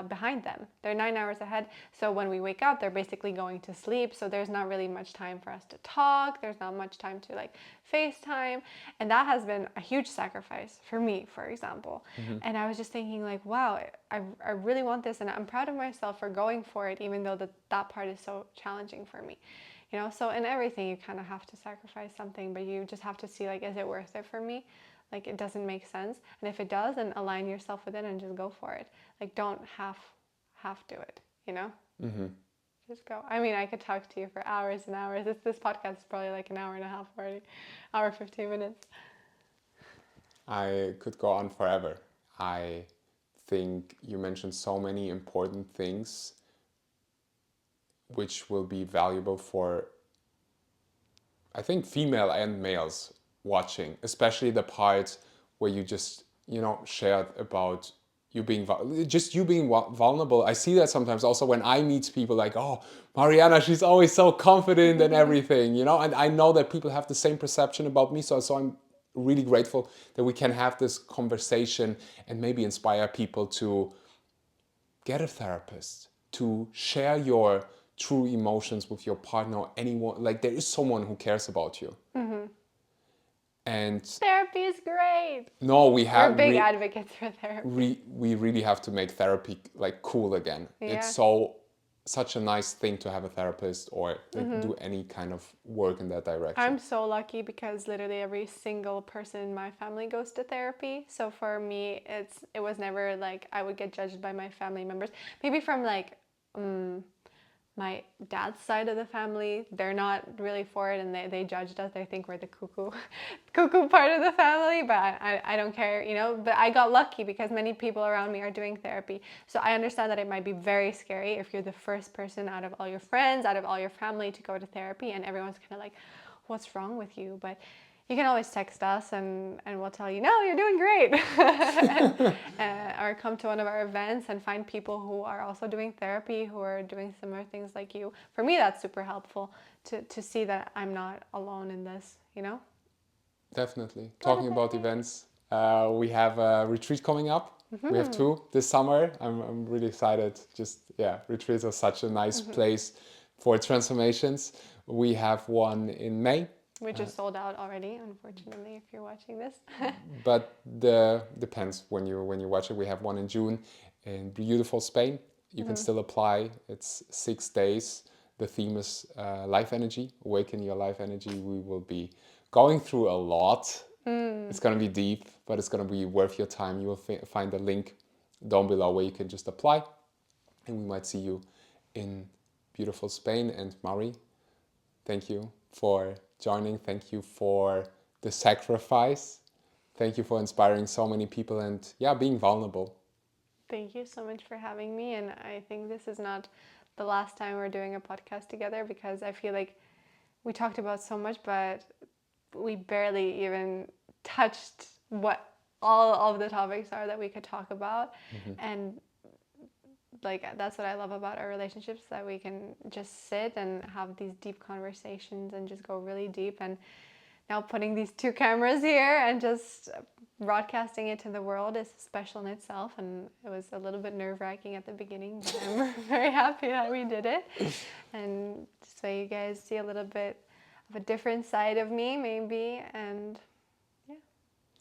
Speaker 1: behind them. They're 9 hours ahead. So when we wake up, they're basically going to sleep. So there's not really much time for us to talk. There's not much time to like FaceTime. And that has been a huge sacrifice for me, for example. And I was just thinking like, wow, I really want this. And I'm proud of myself for going for it, even though that part is so challenging for me. So in everything, you kind of have to sacrifice something, but you just have to see like, is it worth it for me? Like it doesn't make sense. And if it does, then align yourself with it and just go for it. Like don't half do it, Just go. I mean, I could talk to you for hours and hours. This podcast is probably like an hour and a half already, hour 15 minutes.
Speaker 3: I could go on forever. I think you mentioned so many important things which will be valuable for, I think, female and males watching, especially the part where you just, shared about you being vulnerable. I see that sometimes also when I meet people like, oh, Mariana, she's always so confident and everything, and I know that people have the same perception about me. So I'm really grateful that we can have this conversation and maybe inspire people to get a therapist, to share your true emotions with your partner or anyone. Like there is someone who cares about you. And
Speaker 1: therapy is great.
Speaker 3: No, we're
Speaker 1: big advocates for therapy.
Speaker 3: We really have to make therapy like cool again.
Speaker 1: Yeah.
Speaker 3: It's such a nice thing to have a therapist or like, do any kind of work in that direction.
Speaker 1: I'm so lucky because literally every single person in my family goes to therapy. So for me, it was never like I would get judged by my family members. Maybe from like my dad's side of the family, they're not really for it and they judged us. They think we're the cuckoo part of the family, but I don't care, But I got lucky because many people around me are doing therapy. So I understand that it might be very scary if you're the first person out of all your friends, out of all your family to go to therapy and everyone's kind of like, what's wrong with you? But you can always text us and we'll tell you, no, you're doing great. Or come to one of our events and find people who are also doing therapy, who are doing similar things like you. For me, that's super helpful to see that I'm not alone in this,
Speaker 3: Definitely. Talking about events, we have a retreat coming up. We have 2 this summer. I'm really excited. Retreats are such a nice place for transformations. We have one in May.
Speaker 1: Which is sold out already, unfortunately, if you're watching this.
Speaker 3: But depends when you watch it. We have one in June in beautiful Spain. You can still apply. It's 6 days. The theme is life energy, awaken your life energy. We will be going through a lot. It's going to be deep, but it's going to be worth your time. You will find the link down below where you can just apply. And we might see you in beautiful Spain. And Mari, thank you for joining. Thank you for the sacrifice. Thank you for inspiring so many people and being vulnerable.
Speaker 1: Thank you so much for having me. And I think this is not the last time we're doing a podcast together because I feel like we talked about so much, but we barely even touched what all of the topics are that we could talk about. And like that's what I love about our relationships, that we can just sit and have these deep conversations and just go really deep. And now putting these 2 cameras here and just broadcasting it to the world is special in itself. And it was a little bit nerve-wracking at the beginning, but I'm very happy that we did it. And so you guys see a little bit of a different side of me maybe. And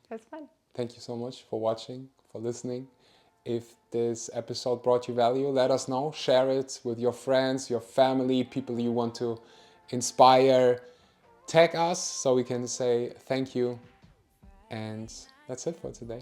Speaker 1: was fun.
Speaker 3: Thank you so much for watching, for listening. If this episode brought you value, let us know. Share it with your friends, your family, people you want to inspire. Tag us so we can say thank you. And that's it for today.